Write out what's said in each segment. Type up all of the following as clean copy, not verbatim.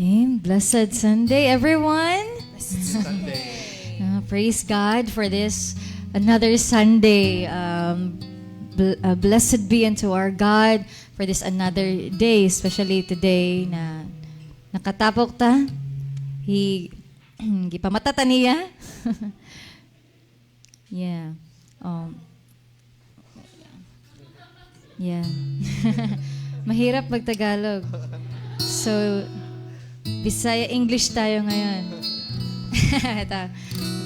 Okay, blessed Sunday, everyone. Blessed Sunday. Praise God for this another Sunday. Blessed be unto our God for this another day, especially today na nakatapok ta. Gipamatata niya. Yeah. Yeah. Mahirap mag-Tagalog. So, Bisaya English tayo ngayon.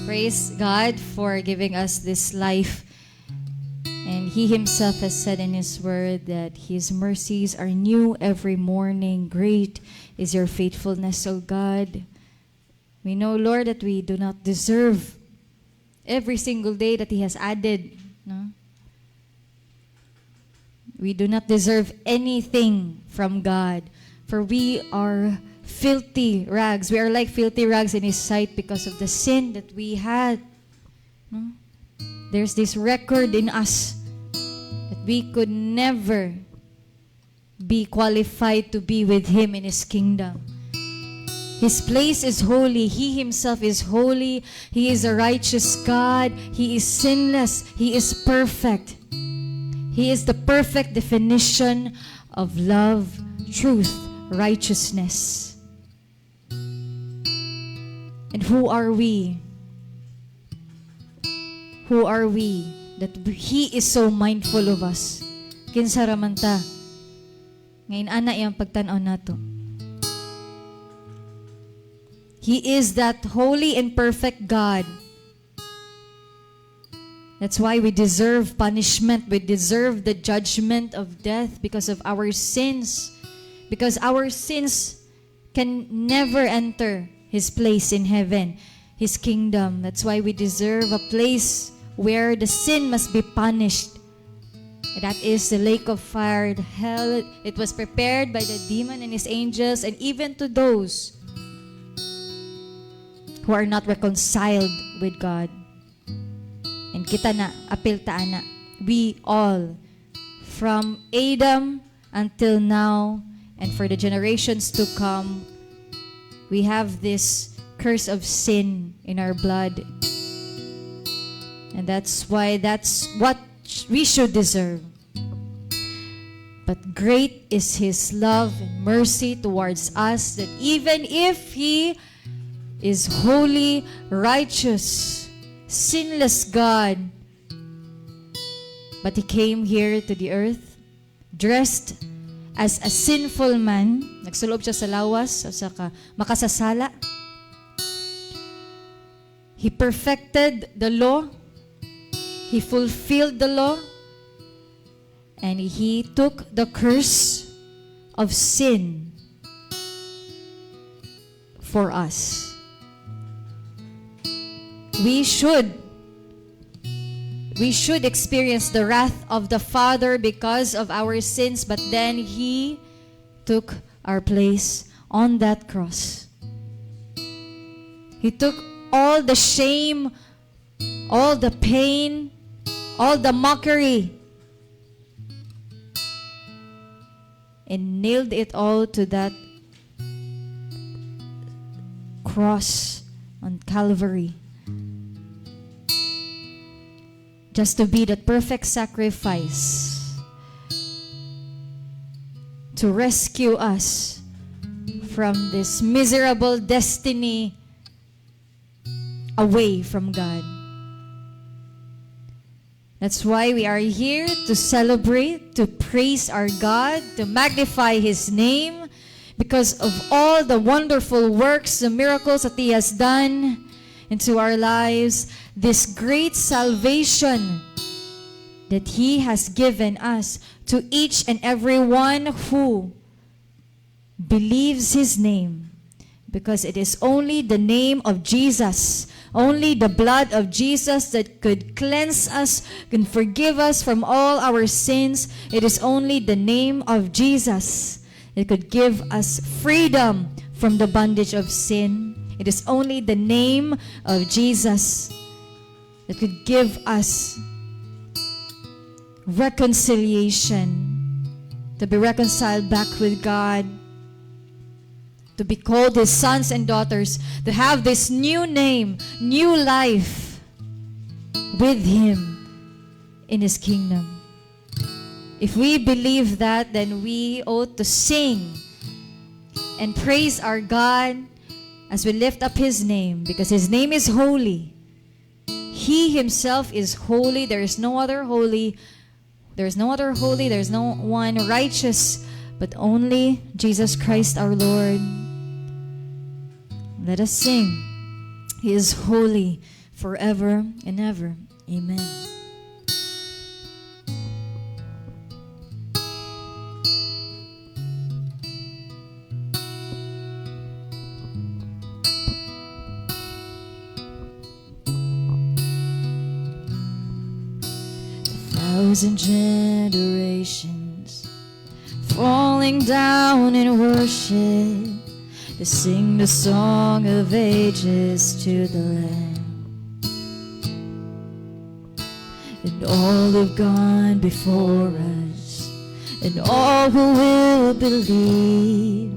Praise God for giving us this life. And He Himself has said in His Word that His mercies are new every morning. Great is your faithfulness, O God. We know, Lord, that we do not deserve every single day that He has added. No? We do not deserve anything from God, for we are filthy rags. We are like filthy rags in His sight because of the sin that we had. No? There's this record in us that we could never be qualified to be with Him in His kingdom. His place is holy. He Himself is holy. He is a righteous God. He is sinless. He is perfect. He is the perfect definition of love, truth, righteousness. And who are we? Who are we that He is so mindful of us? Kinsa raman ta? Ngayon ana iyang pagtanaw nato. He is that holy and perfect God. That's why we deserve punishment. We deserve the judgment of death because of our sins. Because our sins can never enter His place in heaven, His kingdom. That's why we deserve a place where the sin must be punished. That is the lake of fire, the hell. It was prepared by the demon and his angels, and even to those who are not reconciled with God. And kita na, apil ta na, we all, from Adam until now, and for the generations to come, we have this curse of sin in our blood. And that's why that's what we should deserve. But great is His love and mercy towards us, that even if He is holy, righteous, sinless God, but He came here to the earth dressed as a sinful man. Nagsulob siya sa lawas, saka makasasala. He perfected the law. He fulfilled the law. And He took the curse of sin for us. We should experience the wrath of the Father because of our sins, but then He took our place on that cross. He took all the shame, all the pain, all the mockery, and nailed it all to that cross on Calvary. Just to be that perfect sacrifice to rescue us from this miserable destiny away from God. That's why we are here to celebrate, to praise our God, to magnify His name because of all the wonderful works, the miracles that He has done into our lives, this great salvation that He has given us to each and every one who believes His name. Because it is only the name of Jesus, only the blood of Jesus that could cleanse us, can forgive us from all our sins. It is only the name of Jesus that could give us freedom from the bondage of sin. It is only the name of Jesus that could give us reconciliation, to be reconciled back with God. to be called His sons and daughters, to have this new name, new life with Him in His kingdom. If we believe that, then we ought to sing and praise our God as we lift up His name, because His name is holy. He Himself is holy. There is no other holy. There is no other holy. There is no one righteous, but only Jesus Christ our Lord. Let us sing. He is holy forever and ever. Amen. Thousand generations falling down in worship to sing the song of ages to the Lamb. And all who've gone before us, and all who will believe,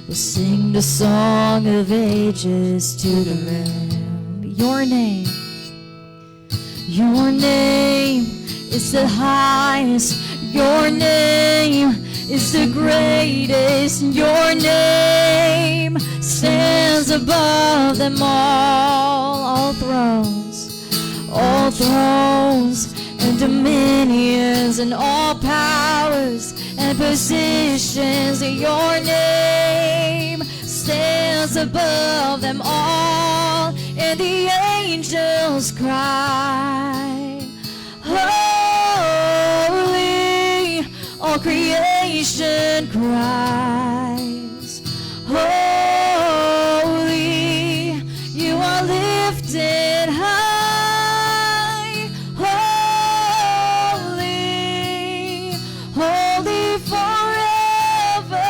will sing the song of ages to the Lamb. Your name is the highest. Your name is the greatest. Your name stands above them all thrones and dominions and all powers and positions. Your name stands above them all, and the angels cry, holy. All creation cries, holy. You are lifted high, holy, holy forever.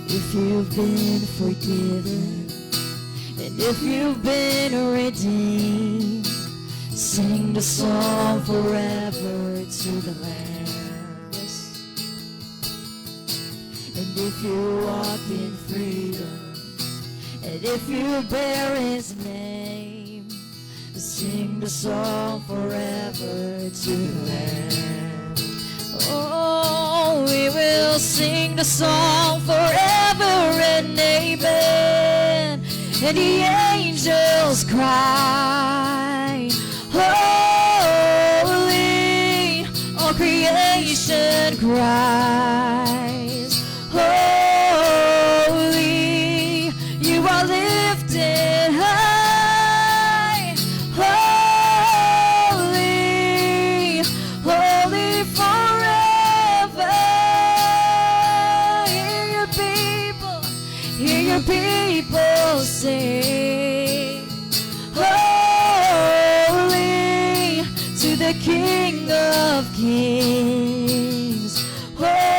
If you've been forgiven, and if you've been redeemed, sing the song forever to the Lamb. Yes. And if you walk in freedom, and if you bear His name, sing the song forever to the Lamb. Oh, we will sing the song forever and amen. And the angels cry, holy. All creation cries, holy. You are lifted high, holy, holy forever. Hear your people sing, holy to the King of Kings. Holy,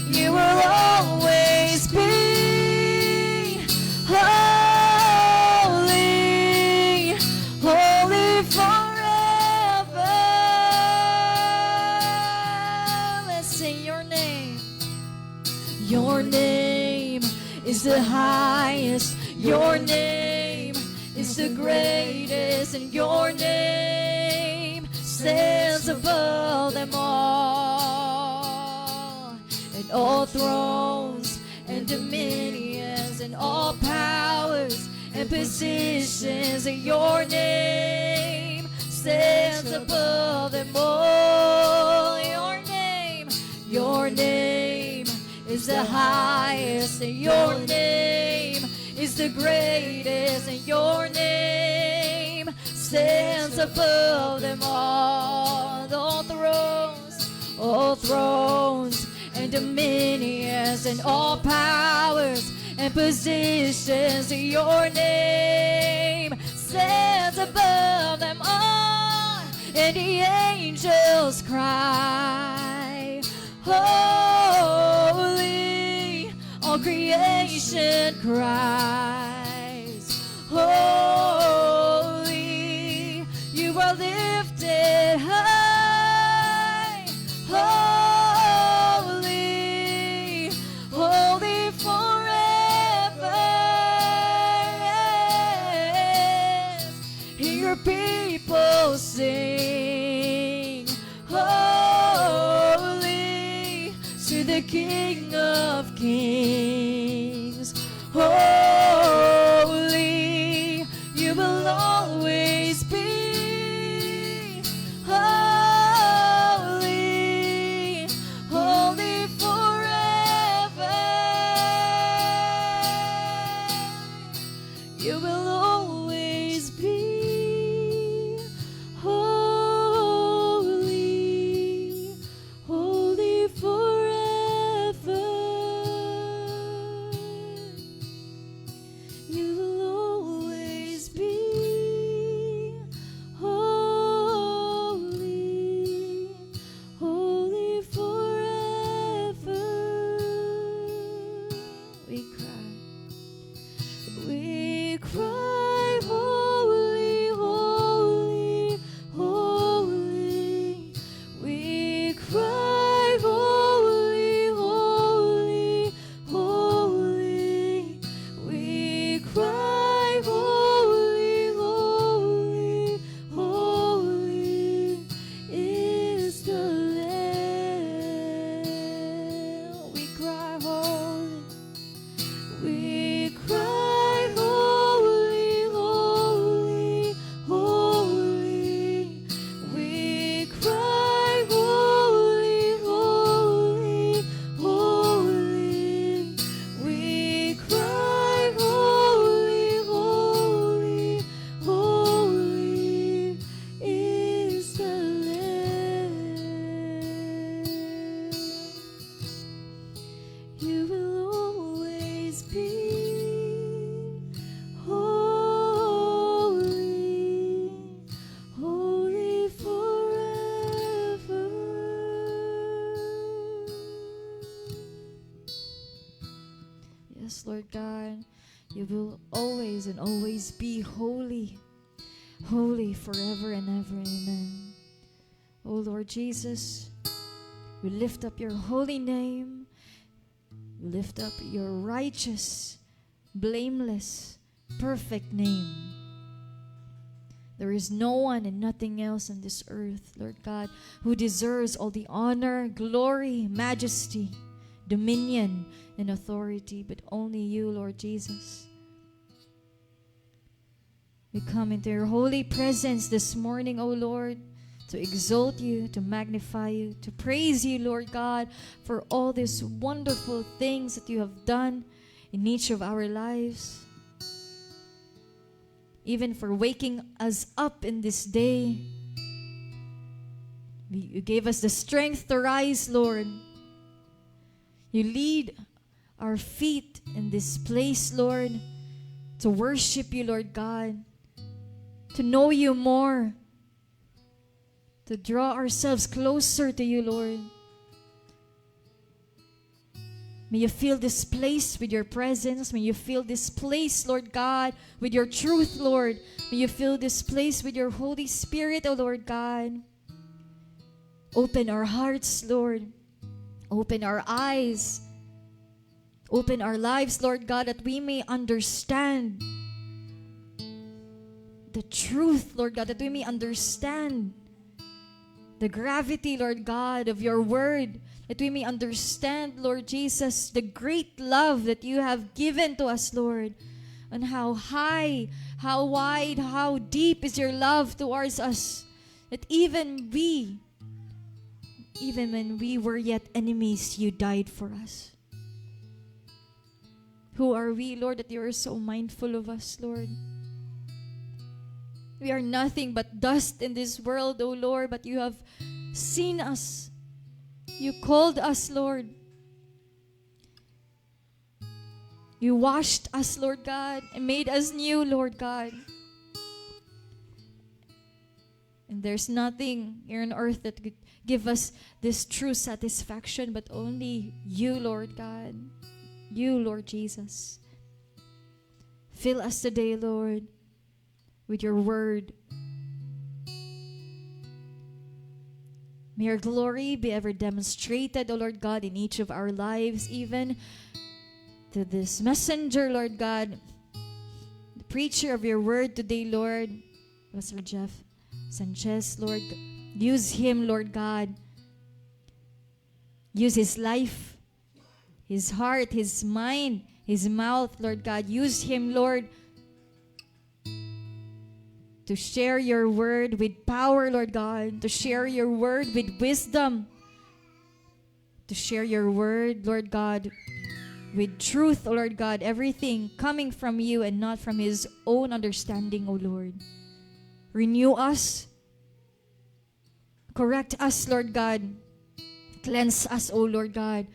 you will always be. Holy, holy forever. Let's sing your name. Your name is the highest. Your name is the greatest, and your name stands above them all. And all thrones and dominions and all powers and positions, and your name stands above them all. Your name is the highest, and your name is the greatest, and your name stands above them all. All thrones and dominions and all powers and positions, and your name stands above them all. And the angels cry, holy. All creation cries, holy. You are lifted high, King of Kings. Holy, you will always be. Holy, holy forever. You will always be. Holy, holy forever. You will always be. Holy, holy forever. We cry, holy, holy, holy. We cry, holy, holy, holy. We cry, holy, holy, holy is the Lamb. We cry, holy. We cry, holy, holy, holy. We cry, holy, holy, holy. We cry, holy, holy, holy is the Lamb. You will always be holy, holy forever. Yes, Lord God, you will always and always be holy, holy forever and ever. Amen. Oh Lord Jesus, we lift up your holy name. We lift up your righteous, blameless, perfect name. There is no one and nothing else on this earth, Lord God, who deserves all the honor, glory, majesty, dominion, and authority, but only you, Lord Jesus. We come into your holy presence this morning, O Lord, to exalt you, to magnify you, to praise you, Lord God, for all these wonderful things that you have done in each of our lives. Even for waking us up in this day. You gave us the strength to rise, Lord. You lead our feet in this place, Lord, to worship you, Lord God, to know you more, to draw ourselves closer to you, Lord. May you fill this place with your presence. May you fill this place, Lord God, with your truth, Lord. May you fill this place with your Holy Spirit, O Lord God. Open our hearts, Lord. Open our eyes. Open our lives, Lord God, that we may understand the truth, Lord God, that we may understand the gravity, Lord God, of your word, that we may understand, Lord Jesus, the great love that you have given to us, Lord, and how high, how wide, how deep is your love towards us, that even when we were yet enemies, you died for us. Who are we, Lord, that you are so mindful of us, Lord? We are nothing but dust in this world, O Lord, but you have seen us. You called us, Lord. You washed us, Lord God, and made us new, Lord God. And there's nothing here on earth that could give us this true satisfaction, but only you, Lord God. You, Lord Jesus. Fill us today, Lord, with your word. May your glory be ever demonstrated, O Lord God, in each of our lives, even to this messenger, Lord God, the preacher of your word today, Lord, Pastor Jeff Sanchez, Lord. Use him, Lord God. Use his life his heart, his mind, his mouth, Lord God. Use him, Lord, to share your word with power, Lord God, to share your word with wisdom, to share your word, Lord God, with truth, O Lord God, everything coming from you and not from his own understanding, O Lord. Renew us, correct us, Lord God, cleanse us, O Lord God,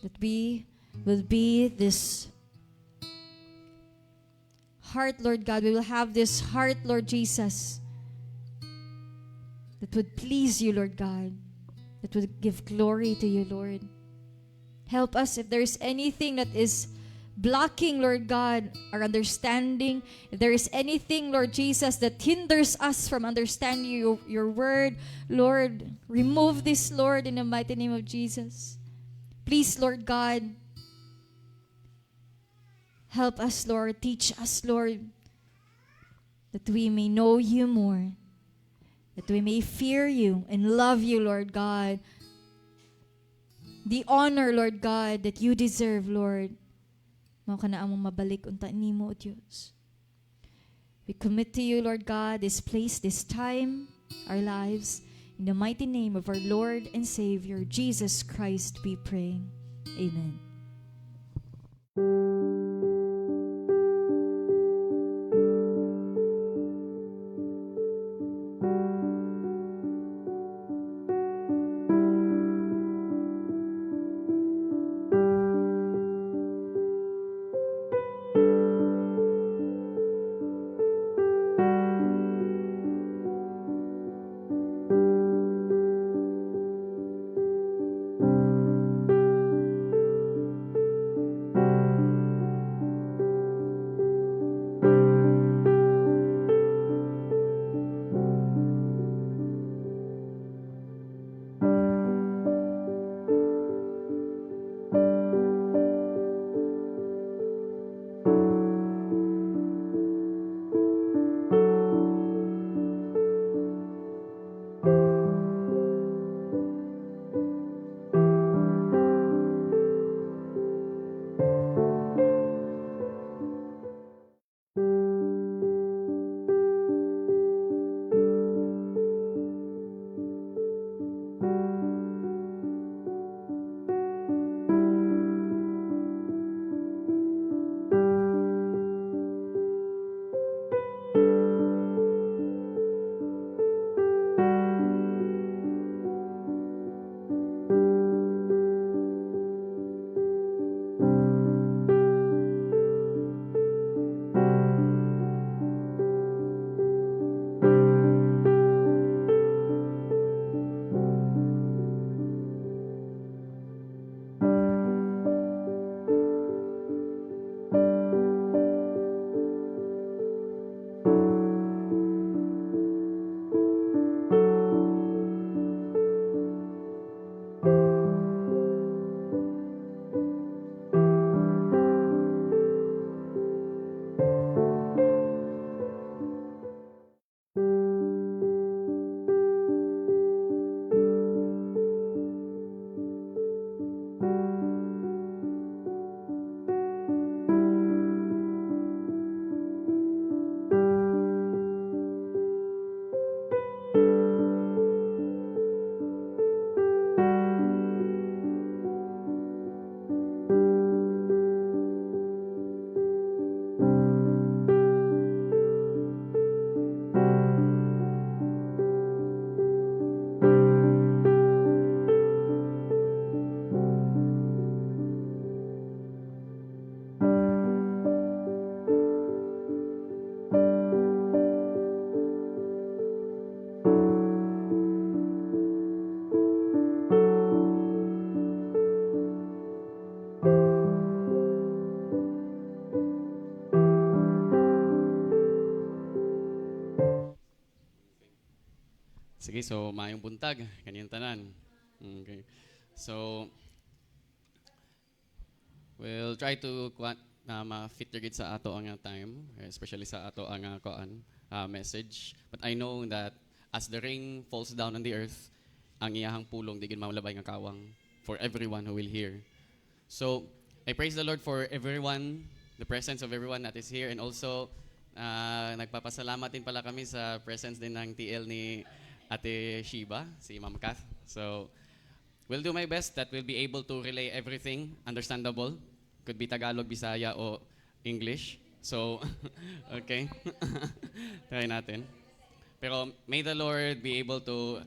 that we will be this heart, Lord God. We will have this heart, Lord Jesus, that would please you, Lord God, that would give glory to you, Lord. Help us if there's anything that is blocking, Lord God, our understanding. If there is anything, Lord Jesus, that hinders us from understanding your word, Lord, remove this, Lord, in the mighty name of Jesus. Please, Lord God, help us, Lord. Teach us, Lord, that we may know you more, that we may fear you and love you, Lord God. The honor, Lord God, that you deserve, Lord. Mao ka na among mabalik unta nimo, O Diyos. We commit to you, Lord God, this place, this time, our lives. In the mighty name of our Lord and Savior, Jesus Christ, we pray. Amen. Sige, so maayong buntag, kaniyang tanan. Okay. So, we'll try to ma-fit your sa ato ang time, especially sa ato ang message. But I know that as the rain falls down on the earth, ang iyahang pulong digin maulabay nga kawang for everyone who will hear. So, I praise the Lord for everyone, the presence of everyone that is here, and also, nagpapasalamat din pala kami sa presence din ng TL ni Ate Shiba, si Ma'am Kath. So, will do my best that we'll be able to relay everything understandable. Could be Tagalog, Bisaya, o English. So, okay. Try natin. Pero may the Lord be able to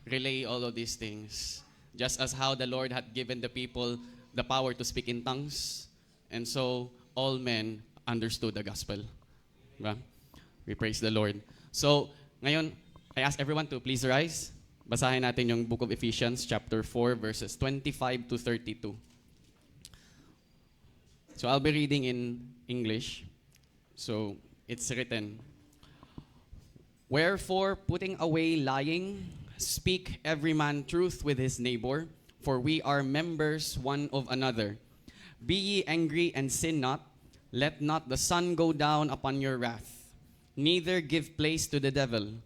relay all of these things. Just as how the Lord had given the people the power to speak in tongues. And so, all men understood the gospel. Diba? We praise the Lord. So, ngayon, I ask everyone to please rise. Basahin natin yung book of Ephesians, chapter 4, verses 25 to 32. So I'll be reading in English. So it's written, "Wherefore, putting away lying, speak every man truth with his neighbor, for we are members one of another. Be ye angry and sin not. Let not the sun go down upon your wrath. Neither give place to the devil.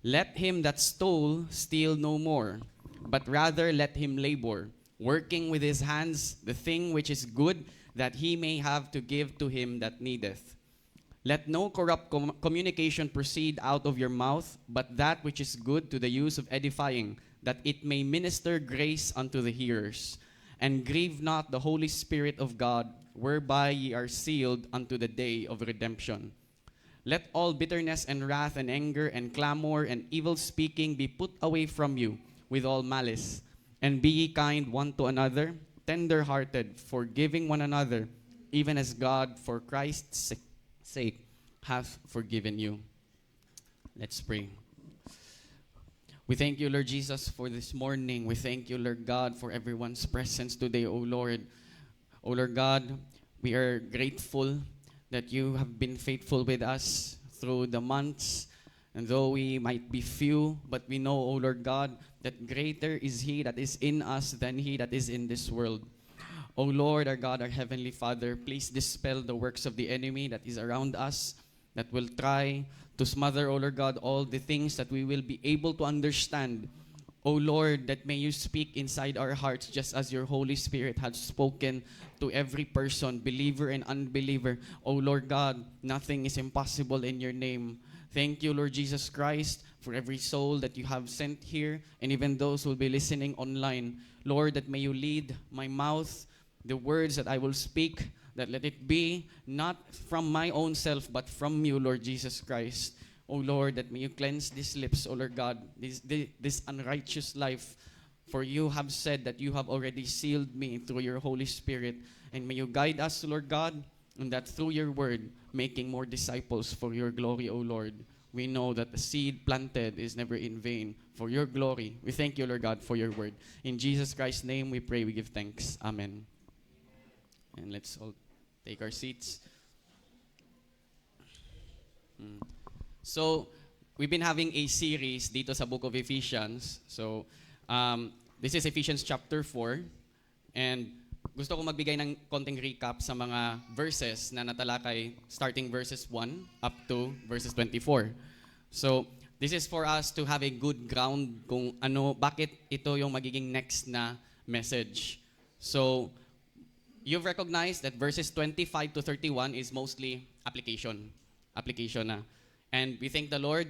Let him that stole steal no more, but rather let him labor, working with his hands the thing which is good, that he may have to give to him that needeth. Let no corrupt communication proceed out of your mouth, but that which is good to the use of edifying, that it may minister grace unto the hearers. And grieve not the Holy Spirit of God, whereby ye are sealed unto the day of redemption. Let all bitterness and wrath and anger and clamor and evil speaking be put away from you with all malice. And be ye kind one to another, tender-hearted, forgiving one another, even as God for Christ's sake hath forgiven you." Let's pray. We thank you, Lord Jesus, for this morning. We thank you, Lord God, for everyone's presence today, O Lord. O Lord God, we are grateful that you have been faithful with us through the months. And though we might be few, but we know, O Lord God, that greater is He that is in us than he that is in this world. O Lord, our God, our Heavenly Father, please dispel the works of the enemy that is around us, that will try to smother, O Lord God, all the things that we will be able to understand. O Lord, that may you speak inside our hearts just as your Holy Spirit has spoken to every person, believer and unbeliever. O Lord God, nothing is impossible in your name. Thank you, Lord Jesus Christ, for every soul that you have sent here, and even those who will be listening online. Lord, that may you lead my mouth, the words that I will speak, that let it be not from my own self, but from you, Lord Jesus Christ. O Lord, that may you cleanse these lips, O Lord God, this unrighteous life. For you have said that you have already sealed me through your Holy Spirit. And may you guide us, Lord God, and that through your word, making more disciples for your glory, O Lord. We know that the seed planted is never in vain. For your glory, we thank you, Lord God, for your word. In Jesus Christ's name we pray, we give thanks. Amen. And let's all take our seats. So, we've been having a series dito sa book of Ephesians. So, this is Ephesians chapter 4. And gusto ko magbigay ng konting recap sa mga verses na natalakay starting verses 1 up to verses 24. So, this is for us to have a good ground kung bakit ito yung magiging next na message. So, you've recognized that verses 25 to 31 is mostly application. Application na. And we thank the Lord,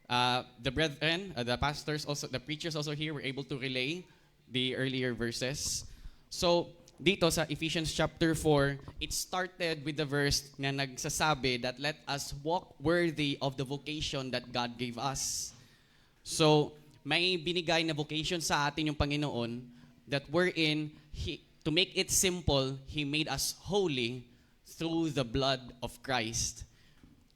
the brethren, the pastors, also the preachers also here were able to relay the earlier verses. So, dito sa Ephesians chapter 4, it started with the verse na nagsasabi that let us walk worthy of the vocation that God gave us. So, may binigay na vocation sa atin yung Panginoon that wherein, to make it simple, He made us holy through the blood of Christ.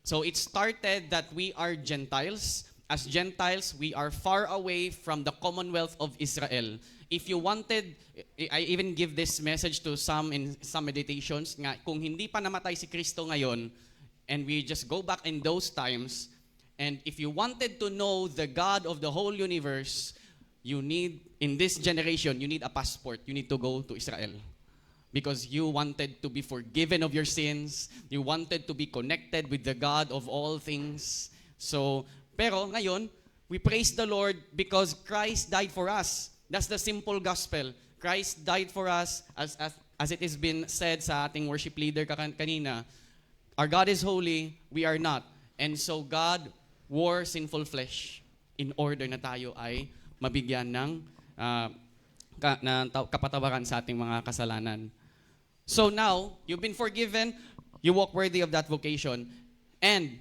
So it started that we are Gentiles. As Gentiles, we are far away from the commonwealth of Israel. If you wanted, I even give this message to some in some meditations, nga, kung hindi pa namatay si Kristo ngayon, and we just go back in those times, and if you wanted to know the God of the whole universe, you need, in this generation, you need a passport. You need to go to Israel. Because you wanted to be forgiven of your sins. You wanted to be connected with the God of all things. So, pero ngayon, we praise the Lord because Christ died for us. That's the simple gospel. Christ died for us, as it has been said sa ating worship leader kanina, our God is holy, we are not. And so God wore sinful flesh in order na tayo ay mabigyan ng kapatawaran sa ating mga kasalanan. So now, you've been forgiven, you walk worthy of that vocation. And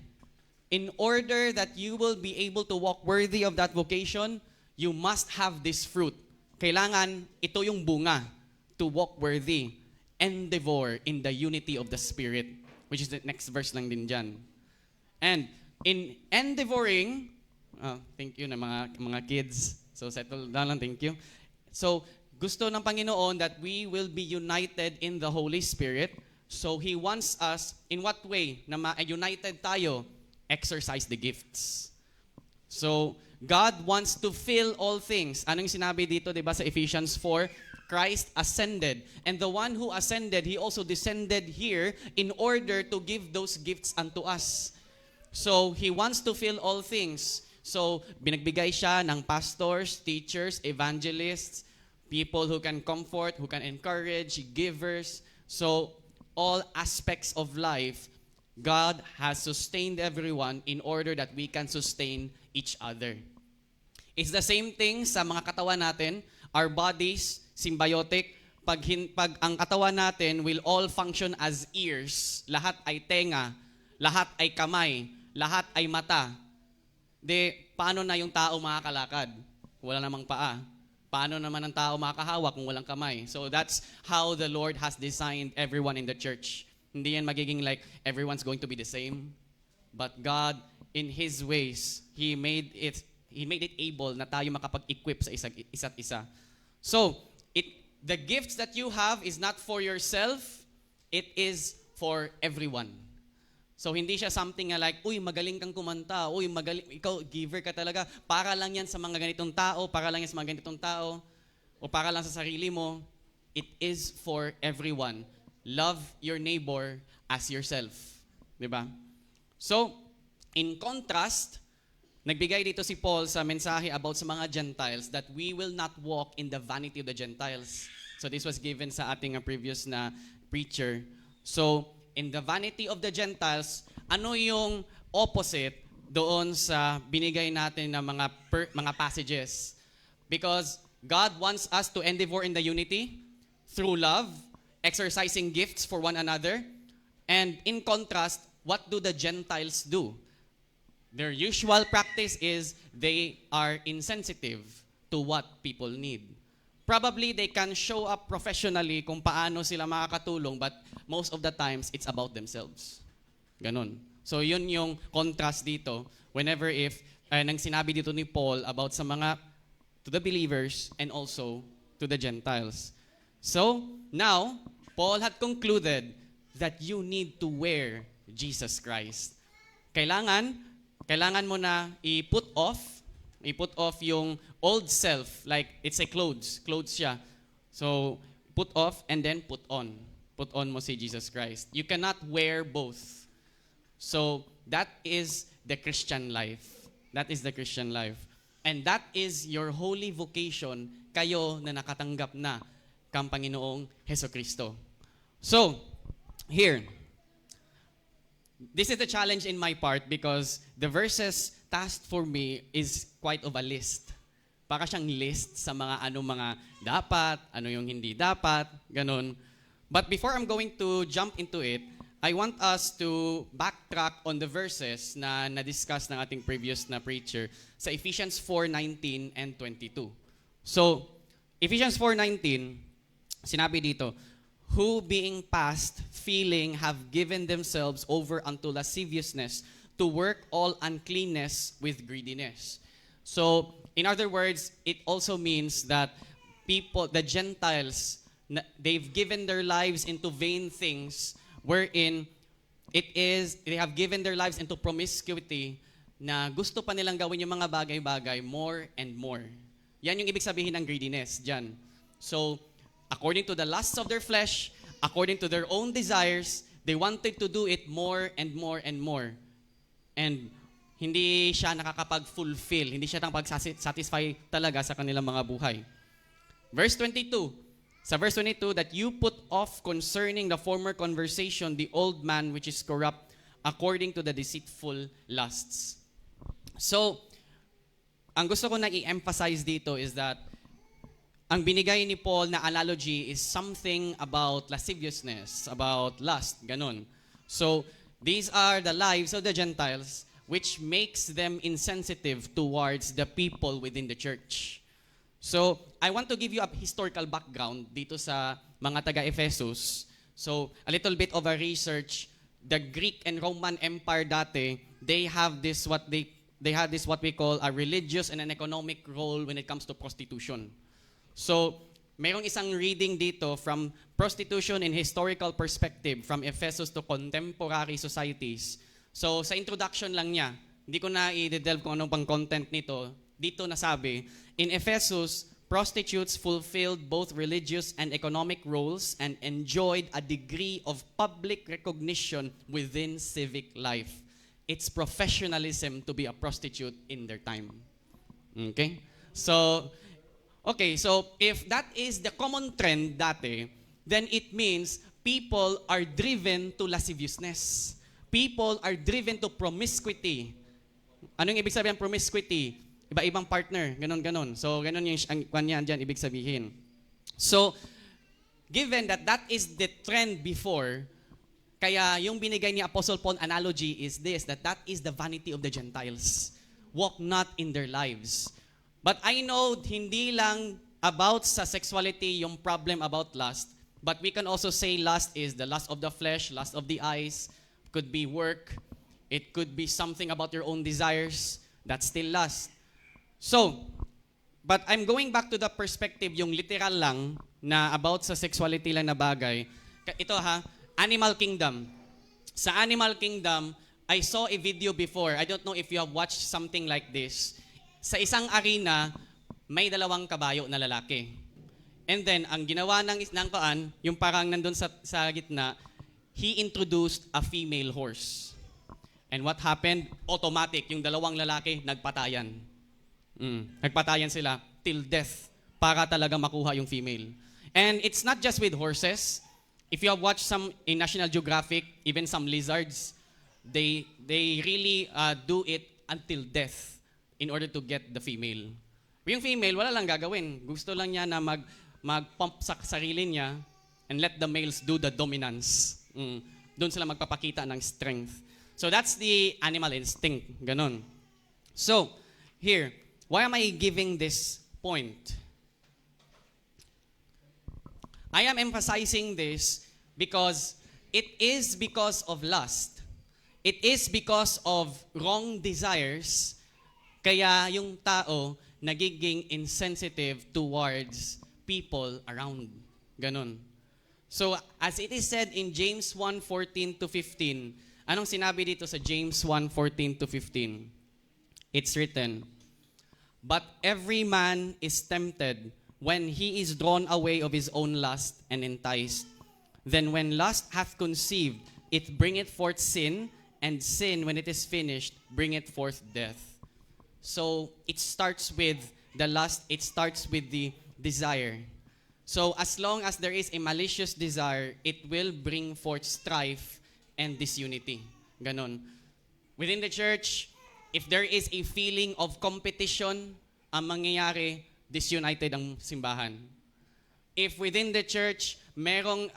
in order that you will be able to walk worthy of that vocation, you must have this fruit. Kailangan ito yung bunga to walk worthy. Endeavor in the unity of the Spirit, which is the next verse lang din dyan. And in endeavoring, thank you na mga kids. So settle down lang, thank you. So gusto ng Panginoon that we will be united in the Holy Spirit. So He wants us, in what way na united tayo? Exercise the gifts. So God wants to fill all things. Anong sinabi dito, diba, sa Ephesians 4? Christ ascended. And the one who ascended, He also descended here in order to give those gifts unto us. So He wants to fill all things. So binagbigay siya ng pastors, teachers, evangelists, people who can comfort, who can encourage, givers. So all aspects of life, God has sustained everyone in order that we can sustain each other. It's the same thing sa mga katawan natin. Our bodies, symbiotic. Pag ang katawan natin will all function as ears. Lahat ay tenga. Lahat ay kamay. Lahat ay mata. Paano na yung tao makakalakad? Wala namang paa. Paano naman ang tao makahawak kung walang kamay? So that's how the Lord has designed everyone in the church. Hindi yan magiging like everyone's going to be the same. But God, in His ways, He made it able na tayo makapag-equip sa isa't isa. So, the gifts that you have is not for yourself, it is for everyone. So, hindi siya something na like, uy, magaling kang kumanta, uy, ikaw, giver ka talaga, para lang yan sa mga ganitong tao, para lang yan sa mga ganitong tao, o para lang sa sarili mo. It is for everyone. Love your neighbor as yourself. Diba? So, in contrast, nagbigay dito si Paul sa mensahe about sa mga Gentiles that we will not walk in the vanity of the Gentiles. So this was given sa ating previous na preacher. So, in the vanity of the Gentiles, ano yung opposite doon sa binigay natin na mga passages? Because God wants us to endeavor in the unity through love, exercising gifts for one another. And in contrast, what do the Gentiles do? Their usual practice is they are insensitive to what people need. Probably they can show up professionally kung paano sila makakatulong, but most of the times, it's about themselves. Ganon. So yun yung contrast dito. Whenever nang sinabi dito ni Paul about sa mga, to the believers and also to the Gentiles. So, now, Paul had concluded that you need to wear Jesus Christ. Kailangan mo na i-put off yung old self, like it's a clothes siya. So, put off and then put on. Put on mo si Jesus Christ. You cannot wear both. So, that is the Christian life. That is the Christian life. And that is your holy vocation, kayo na nakatanggap na kang Panginoong Hesukristo. So, here, this is the challenge in my part because the verses tasked for me is quite of a list. Para siyang list sa mga dapat, ano yung hindi dapat, ganun. But before I'm going to jump into it, I want us to backtrack on the verses na na-discuss ng ating previous na preacher sa Ephesians 4:19 and 22. So, Ephesians 4:19, sinabi dito, who being past feeling have given themselves over unto lasciviousness to work all uncleanness with greediness. So, in other words, it also means that the Gentiles, they've given their lives into vain things wherein they have given their lives into promiscuity na gusto pa nilang gawin yung mga bagay-bagay more and more. Yan yung ibig sabihin ng greediness dyan. So, according to the lusts of their flesh, according to their own desires, they wanted to do it more and more and more. And hindi siya nakakapag-fulfill, hindi siya nakapag-satisfy talaga sa kanilang mga buhay. Verse 22, Sa verse 22, that you put off concerning the former conversation the old man which is corrupt according to the deceitful lusts. So, ang gusto ko na i-emphasize dito is that ang binigay ni Paul na analogy is something about lasciviousness, about lust, ganun. So, these are the lives of the Gentiles which makes them insensitive towards the people within the church. So, I want to give you a historical background dito sa mga taga-Ephesus. So, a little bit of a research. The Greek and Roman Empire dati, they have this what we call a religious and an economic role when it comes to prostitution. So, mayroong isang reading dito from prostitution in historical perspective from Ephesus to contemporary societies. So, sa introduction lang niya, hindi ko na i-delve kung anong pang content nito. Dito nasabi, in Ephesus, prostitutes fulfilled both religious and economic roles and enjoyed a degree of public recognition within civic life. It's professionalism to be a prostitute in their time. Okay? So if that is the common trend dati, then it means people are driven to lasciviousness. People are driven to promiscuity. Anong ibig sabihin promiscuity? Iba-ibang partner, ganon. So, ganon yung kanya dyan, ibig sabihin. So, given that that is the trend before, kaya yung binigay ni Apostle Paul analogy is this, that is the vanity of the Gentiles. Walk not in their lives. But I know, hindi lang about sa sexuality yung problem about lust, but we can also say lust is the lust of the flesh, lust of the eyes, could be work, it could be something about your own desires, that's still lust. So, but I'm going back to the perspective, yung literal lang, na about sa sexuality lang na bagay. Ito Animal Kingdom. Sa Animal Kingdom, I saw a video before. I don't know if you have watched something like this. Sa isang arena, may 2 kabayo na lalaki. And then, ang ginawa ng kaan, yung parang nandun sa gitna, he introduced a female horse. And what happened? Automatic, yung 2 lalaki, nagpatayan. Nagpatayan sila till death para talaga makuha yung female. And it's not just with horses. If you have watched some in National Geographic, even some lizards, they really do it until death in order to get the female. Yung female, wala lang gagawin. Gusto lang niya na mag-pump sa sarili niya and let the males do the dominance. Doon sila magpapakita ng strength. So that's the animal instinct. Ganon. So, here, why am I giving this point? I am emphasizing this because it is because of lust. It is because of wrong desires, kaya yung tao nagiging insensitive towards people around. Ganon. So, as it is said in James 1:14-15, anong sinabi dito sa James 1:14-15? It's written, but every man is tempted when he is drawn away of his own lust and enticed. Then when lust hath conceived, it bringeth forth sin, and sin, when it is finished, bringeth forth death. So, it starts with the lust, it starts with the desire. So, as long as there is a malicious desire, it will bring forth strife and disunity. Ganon. Within the church, if there is a feeling of competition, ang mangyayari, disunited ang simbahan. If within the church, merong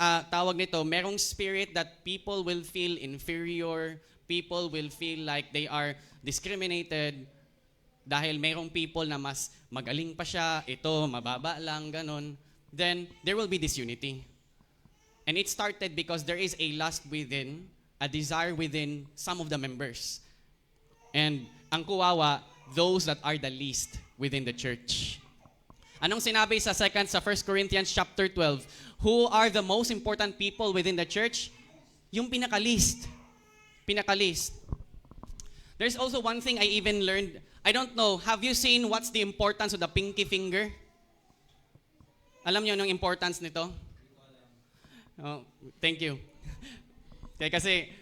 merong spirit that people will feel inferior, people will feel like they are discriminated dahil merong people na mas magaling pa siya, ito mababa lang, ganon, then there will be disunity. And it started because there is a lust within, a desire within some of the members. And ang kuwawa, those that are the least within the church. Anong sinabi sa 1 Corinthians chapter 12? Who are the most important people within the church? Yung pinaka-least. Pinaka-least. There's also one thing I even learned. I don't know, have you seen what's the importance of the pinky finger? Alam niyo yung importance nito? Oh, thank you. Kasi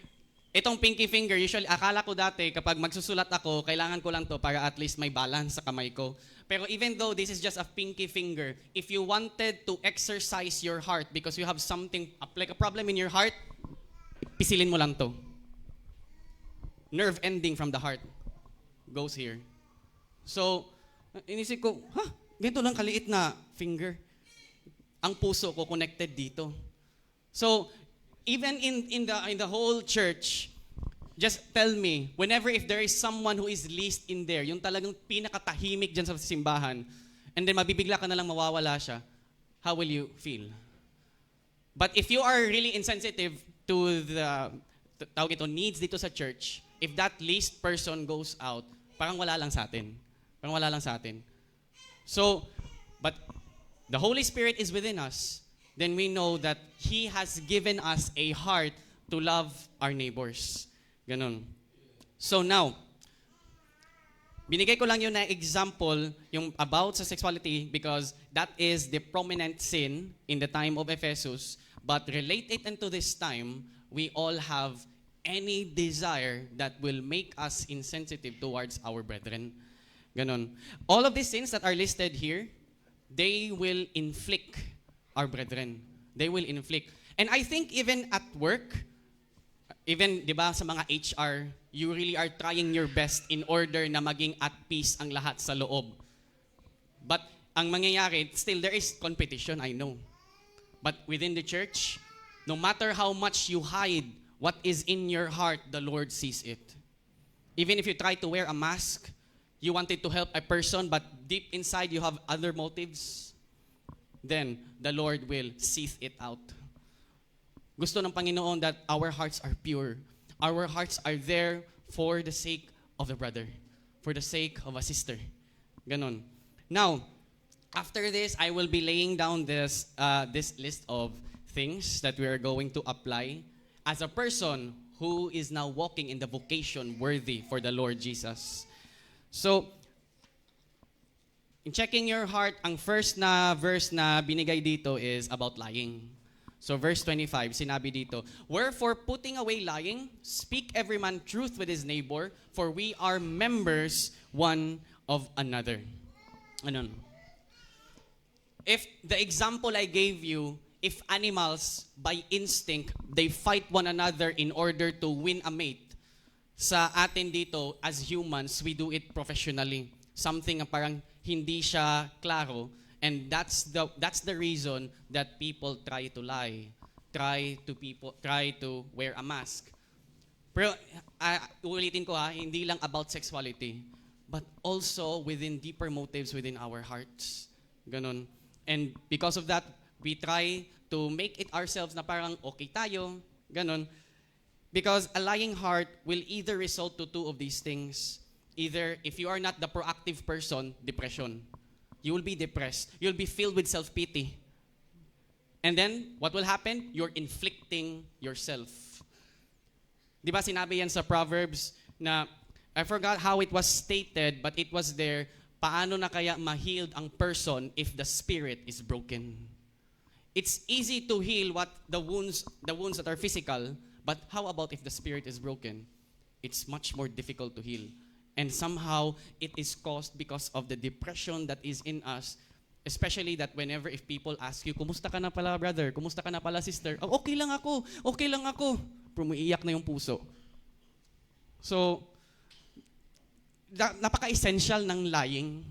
Itong pinky finger, usually, akala ko dati, kapag magsusulat ako, kailangan ko lang to para at least may balance sa kamay ko. Pero even though this is just a pinky finger, if you wanted to exercise your heart because you have something, like a problem in your heart, pisilin mo lang to. Nerve ending from the heart goes here. So, inisip ko, ganito lang kaliit na finger. Ang puso ko connected dito. So, even in the whole church, just tell me, whenever if there is someone who is least in there, yung talagang pinakatahimik dyan sa simbahan, and then mabibigla ka na lang mawawala siya, how will you feel? But if you are really insensitive to the tawag ito, needs dito sa church, if that least person goes out, parang wala lang sa atin. Parang wala lang sa atin. So, but the Holy Spirit is within us, then we know that He has given us a heart to love our neighbors. Ganon. So now, binigay ko lang yun na example yung about sa sexuality because that is the prominent sin in the time of Ephesus. But related into this time, we all have any desire that will make us insensitive towards our brethren. Ganon. All of these sins that are listed here, they will inflict our brethren. They will inflict. And I think even at work, even, di ba, sa mga HR, you really are trying your best in order na maging at peace ang lahat sa loob. But ang mangyayari, still there is competition, I know. But within the church, no matter how much you hide what is in your heart, the Lord sees it. Even if you try to wear a mask, you wanted to help a person, but deep inside you have other motives, then the Lord will seeth it out. Gusto ng Panginoon that our hearts are pure. Our hearts are there for the sake of the brother, for the sake of a sister. Ganon. Now, after this, I will be laying down this list of things that we are going to apply as a person who is now walking in the vocation worthy for the Lord Jesus. So, in checking your heart, ang first na verse na binigay dito is about lying. So verse 25, sinabi dito, "Wherefore, putting away lying, speak every man truth with his neighbor, for we are members one of another." Anon. If the example I gave you, if animals, by instinct, they fight one another in order to win a mate, sa atin dito, as humans, we do it professionally. Something na parang hindi siya klaro. And that's the reason that people try to lie, try to wear a mask. Pero ulitin ko hindi lang about sexuality, but also within deeper motives within our hearts. Ganon. And because of that, we try to make it ourselves na parang okay tayo, ganon. Because a lying heart will either result to two of these things. Either, if you are not the proactive person, depression. You will be depressed. You'll be filled with self-pity. And then, what will happen? You're inflicting yourself. Di ba sinabi yan sa Proverbs na, I forgot how it was stated, but it was there, paano na kaya ma-healed ang person if the spirit is broken? It's easy to heal the wounds that are physical, but how about if the spirit is broken? It's much more difficult to heal. And somehow, it is caused because of the depression that is in us. Especially that whenever if people ask you, kumusta ka na pala brother? Kumusta ka na pala sister? Oh, okay lang ako. Okay lang ako. Pero umiiyak na yung puso. So, napaka-essential ng lying.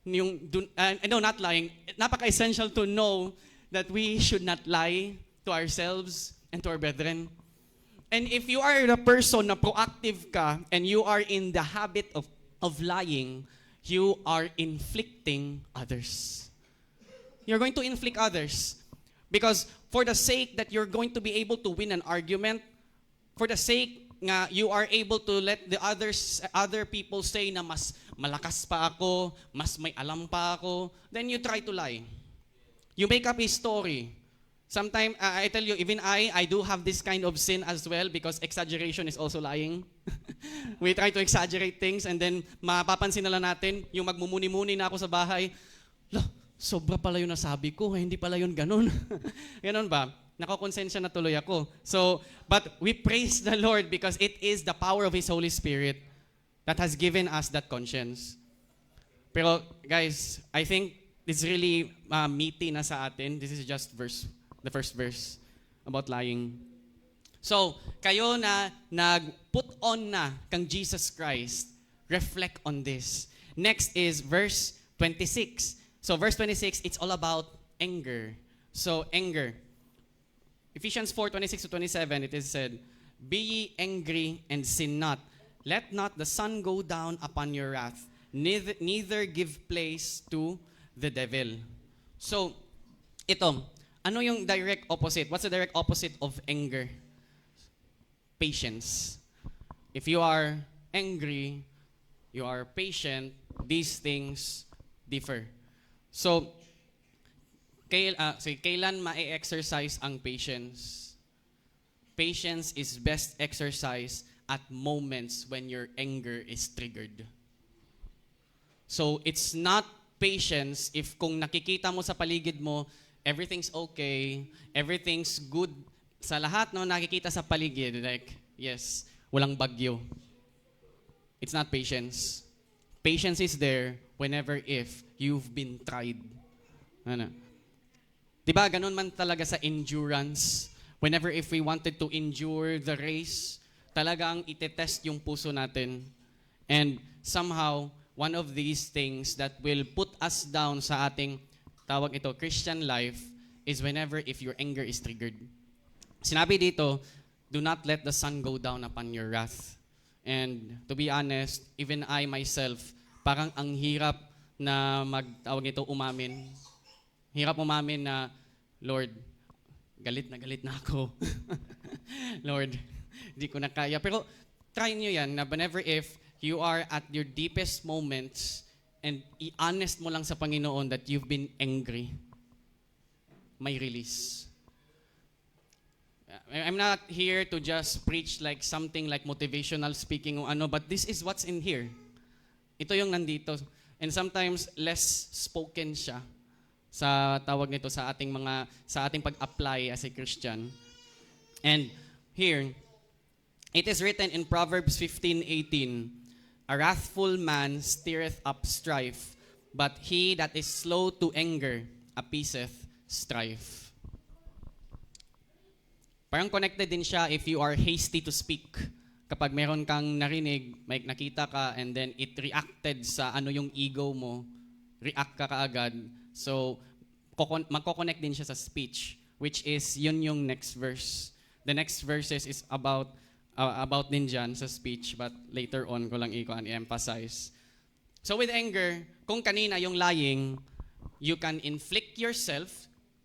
Not lying. Napaka-essential to know that we should not lie to ourselves and to our brethren. And if you are the person na proactive ka and you are in the habit of lying, you are inflicting others. You're going to inflict others. Because for the sake that you're going to be able to win an argument, for the sake nga you are able to let the other people say na mas malakas pa ako, mas may alam pa ako, then you try to lie. You make up a story. Sometimes, I tell you, even I do have this kind of sin as well because exaggeration is also lying. We try to exaggerate things and then mapapansin na lang natin, yung magmumuni-muni na ako sa bahay, sobra pala yun nasabi ko, hindi pala yun ganun. Ganun ba? nakokonsensya na tuloy ako. So, but we praise the Lord because it is the power of His Holy Spirit that has given us that conscience. Pero guys, I think it's really meaty na sa atin. This is just the first verse about lying. So, kayo na nag-put on na kang Jesus Christ, reflect on this. Next is verse 26. So, verse 26, it's all about anger. So, anger. Ephesians 4:26-27, it is said, "Be ye angry and sin not. Let not the sun go down upon your wrath. Neither give place to the devil." So, ito, ano yung direct opposite? What's the direct opposite of anger? Patience. If you are angry, you are patient, these things differ. So, kailan ma-exercise ang patience? Patience is best exercised at moments when your anger is triggered. So, it's not patience if kung nakikita mo sa paligid mo, everything's okay, everything's good. Sa lahat no nakikita sa paligid, like, yes, walang bagyo. It's not patience. Patience is there whenever if you've been tried. Ano? Diba, ganun man talaga sa endurance. Whenever if we wanted to endure the race, talagang itetest yung puso natin. And somehow, one of these things that will put us down sa ating, tawag ito, Christian life, is whenever if your anger is triggered. Sinabi dito, do not let the sun go down upon your wrath. And to be honest, even I myself, parang ang hirap na magtawag ito umamin. Hirap umamin na, Lord, galit na ako. Lord, hindi ko na kaya. Pero try nyo yan na whenever if you are at your deepest moments and i-honest mo lang sa Panginoon that you've been angry, may release. I'm not here to just preach like something like motivational speaking o ano, but this is what's in here. Ito yung nandito. And sometimes less spoken siya sa tawag nito sa ating pag-apply as a Christian. And here, it is written in Proverbs 15:18, "A wrathful man stirreth up strife, but he that is slow to anger appeaseth strife." Parang connected din siya if you are hasty to speak. Kapag meron kang narinig, may nakita ka, and then it reacted sa ano yung ego mo, react ka kaagad. So, magko-connect din siya sa speech, which is yun yung next verse. The next verses is about din dyan sa speech, but later on ko lang i-emphasize. So with anger, kung kanina yung lying, you can inflict yourself,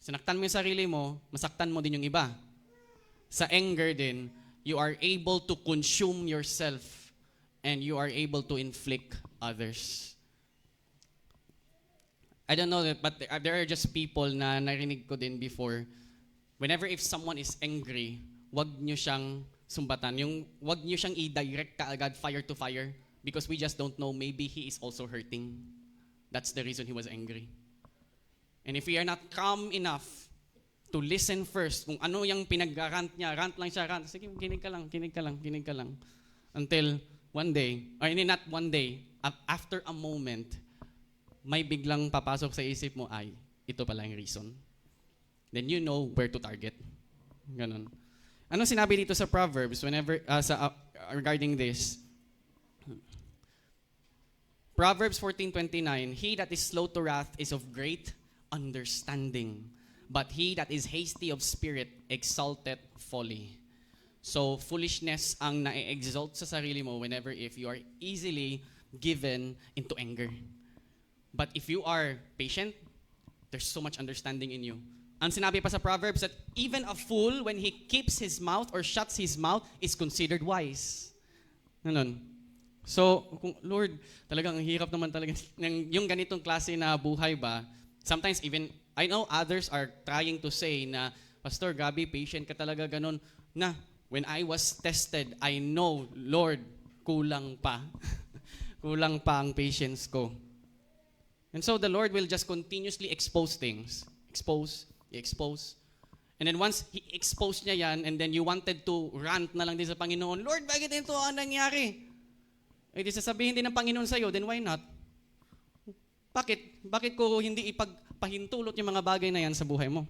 sinaktan mo yung sarili mo, masaktan mo din yung iba. Sa anger din, you are able to consume yourself and you are able to inflict others. I don't know, but there are just people na narinig ko din before. Whenever if someone is angry, wag nyo siyang sumbatan. Wag nyo siyang i-direct kaagad fire to fire because we just don't know, maybe he is also hurting. That's the reason he was angry. And if we are not calm enough to listen first, kung ano yung pinag-rant niya, rant lang siya, rant. Sige, kinig ka lang. Until one day, or not one day, after a moment, may biglang papasok sa isip mo, ay, ito pala yung reason. Then you know where to target. Ganon. Ano sinabi dito sa Proverbs regarding this? Proverbs 14:29, "He that is slow to wrath is of great understanding, but he that is hasty of spirit exalteth folly." So, foolishness ang na-exalt sa sarili mo whenever if you are easily given into anger. But if you are patient, there's so much understanding in you. Ang sinabi pa sa Proverbs that even a fool, when he keeps his mouth or shuts his mouth, is considered wise. Ganon. So, Lord, talagang ang hirap naman talaga yung ganitong klase na buhay ba. Sometimes even, I know others are trying to say na, Pastor, grabe, patient ka talaga ganon. Na, when I was tested, I know, Lord, kulang pa. Kulang pa ang patience ko. And so the Lord will just continuously expose things. Expose. And then once he exposed niya yan, and then you wanted to rant na lang din sa Panginoon, Lord, bakit ito ang nangyari? Eh di sasabihin din ng Panginoon sa'yo, then why not? Bakit? Bakit ko hindi ipagpahintulot yung mga bagay na yan sa buhay mo?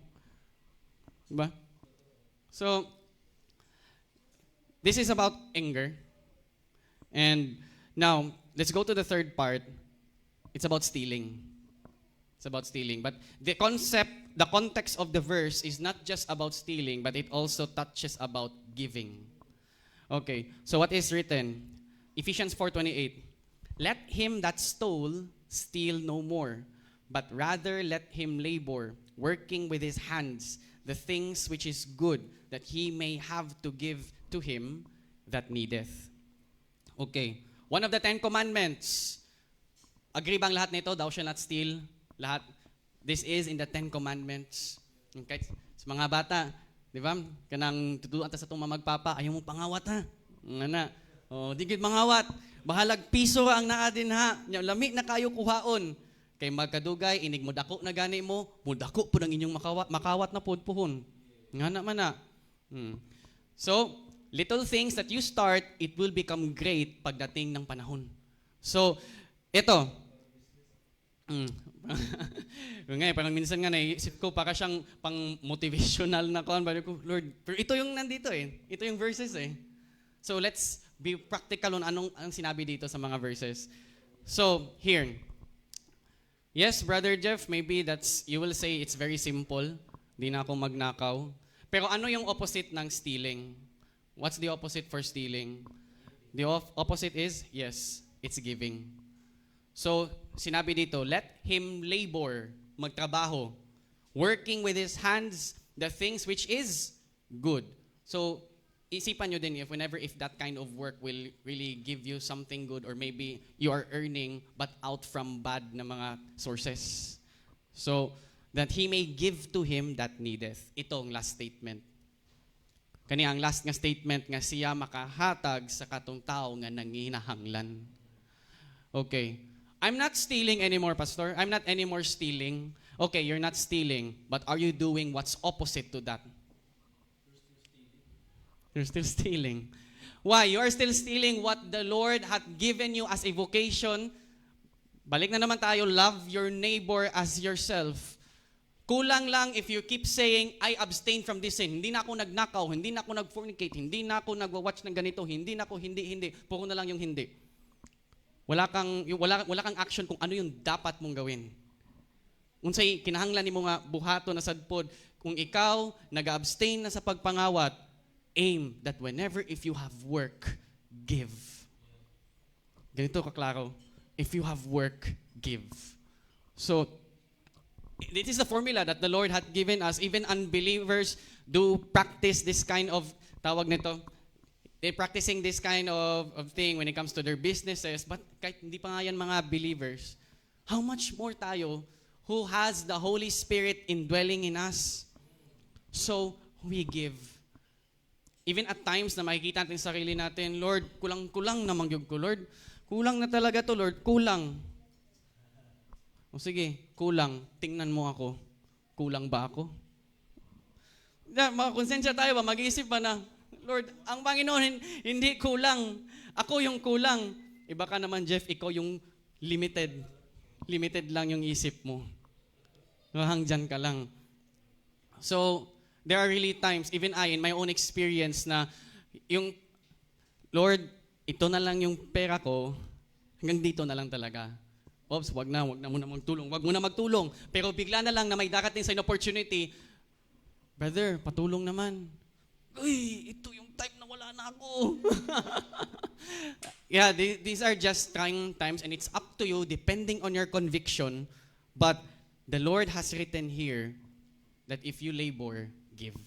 Diba? So, this is about anger. And now, let's go to the third part. It's about stealing. It's about stealing. But the context of the verse is not just about stealing, but it also touches about giving. Okay, so what is written? Ephesians 4:28. Let him that stole steal no more, but rather let him labor, working with his hands the things which is good, that he may have to give to him that needeth. Okay, one of the 10 Commandments. Agree bang lahat nito? Thou shalt not steal. Lahat. This is in the 10 Commandments. Okay. Sa mga bata, di ba? Kanang tutuan ta sa itong mamagpapa, ayaw mo pangawat ha. Nga na. O, di gid mangawat. Bahalag piso ang naa din ha. Lami na kayo kuhaon. Kay magkadugay, inig mo dako na gani mo, mudako po ng inyong makawat na podpuhon. Nga naman na. So, little things that you start, it will become great pagdating ng panahon. So, ito. Ngayon, parang minsan nga naisip ko, para siyang pang motivational na kon. Ko, Lord, pero ito yung nandito eh. Ito yung verses eh. So, let's be practical on anong sinabi dito sa mga verses. So, here. Yes, Brother Jeff, maybe you will say it's very simple. Di na ako magnakaw. Pero ano yung opposite ng stealing? What's the opposite for stealing? The opposite is, yes, it's giving. So, sinabi dito, let him labor, magtrabaho, working with his hands the things which is good. So, isipan nyo din if that kind of work will really give you something good, or maybe you are earning but out from bad na mga sources. So, that he may give to him that needeth. Ito ang last statement. Kani ang last nga statement nga siya makahatag sa katong tao nga nanginahanglan. Okay. I'm not stealing anymore, Pastor. I'm not anymore stealing. Okay, you're not stealing, but are you doing what's opposite to that? You're still stealing. Why? You are still stealing what the Lord hath given you as a vocation. Balik na naman tayo, love your neighbor as yourself. Kulang lang if you keep saying, I abstain from this sin. Hindi na ako nagnakaw, hindi na ako nag-fornicate, hindi na ako nagwa-watch ng ganito, hindi na ako, hindi. Puro na lang yung hindi. Wala kang action kung ano yung dapat mong gawin. Unsay kinahanglan nimo nga buhaton na sadpod, kung ikaw nag-abstain na sa pagpangawat, aim that whenever if you have work, give. Ganito kaklaro. If you have work, give. So, this is the formula that the Lord had given us. Even unbelievers do practice this kind of, tawag nito, they're practicing this kind of thing when it comes to their businesses. But kahit hindi pa nga yan mga believers, how much more tayo who has the Holy Spirit indwelling in us? So, we give. Even at times na makikita natin sa sarili natin, Lord, kulang-kulang naman yung ko, Lord. Kulang na talaga to, Lord. Kulang. O sige, kulang. Tingnan mo ako. Kulang ba ako? Makakonsensya tayo ba? Mag-iisip ba na, Lord, ang Panginoon, hindi kulang. Ako yung kulang. Iba ka naman, Jeff, ikaw yung limited. Limited lang yung isip mo. Hanggang ka lang. So, there are really times, even I, in my own experience, na yung, Lord, ito na lang yung pera ko, hanggang dito na lang talaga. Oops, wag na muna magtulong. Wag muna magtulong. Pero bigla na lang na may darating sa opportunity, brother, patulong naman. Uy, ito yung time na wala na ako. Yeah, these are just trying times, and it's up to you, depending on your conviction. But the Lord has written here that if you labor, give.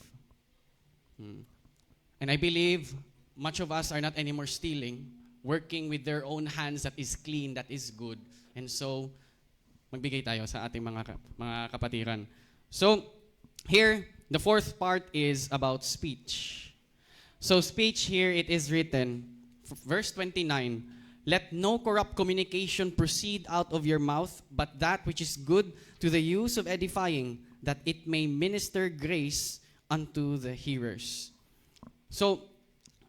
And I believe much of us are not anymore stealing, working with their own hands that is clean, that is good. And so, magbigay tayo sa ating mga kapatiran. So, here, the fourth part is about speech. So, speech here, it is written, verse 29, let no corrupt communication proceed out of your mouth, but that which is good to the use of edifying, that it may minister grace unto the hearers. So,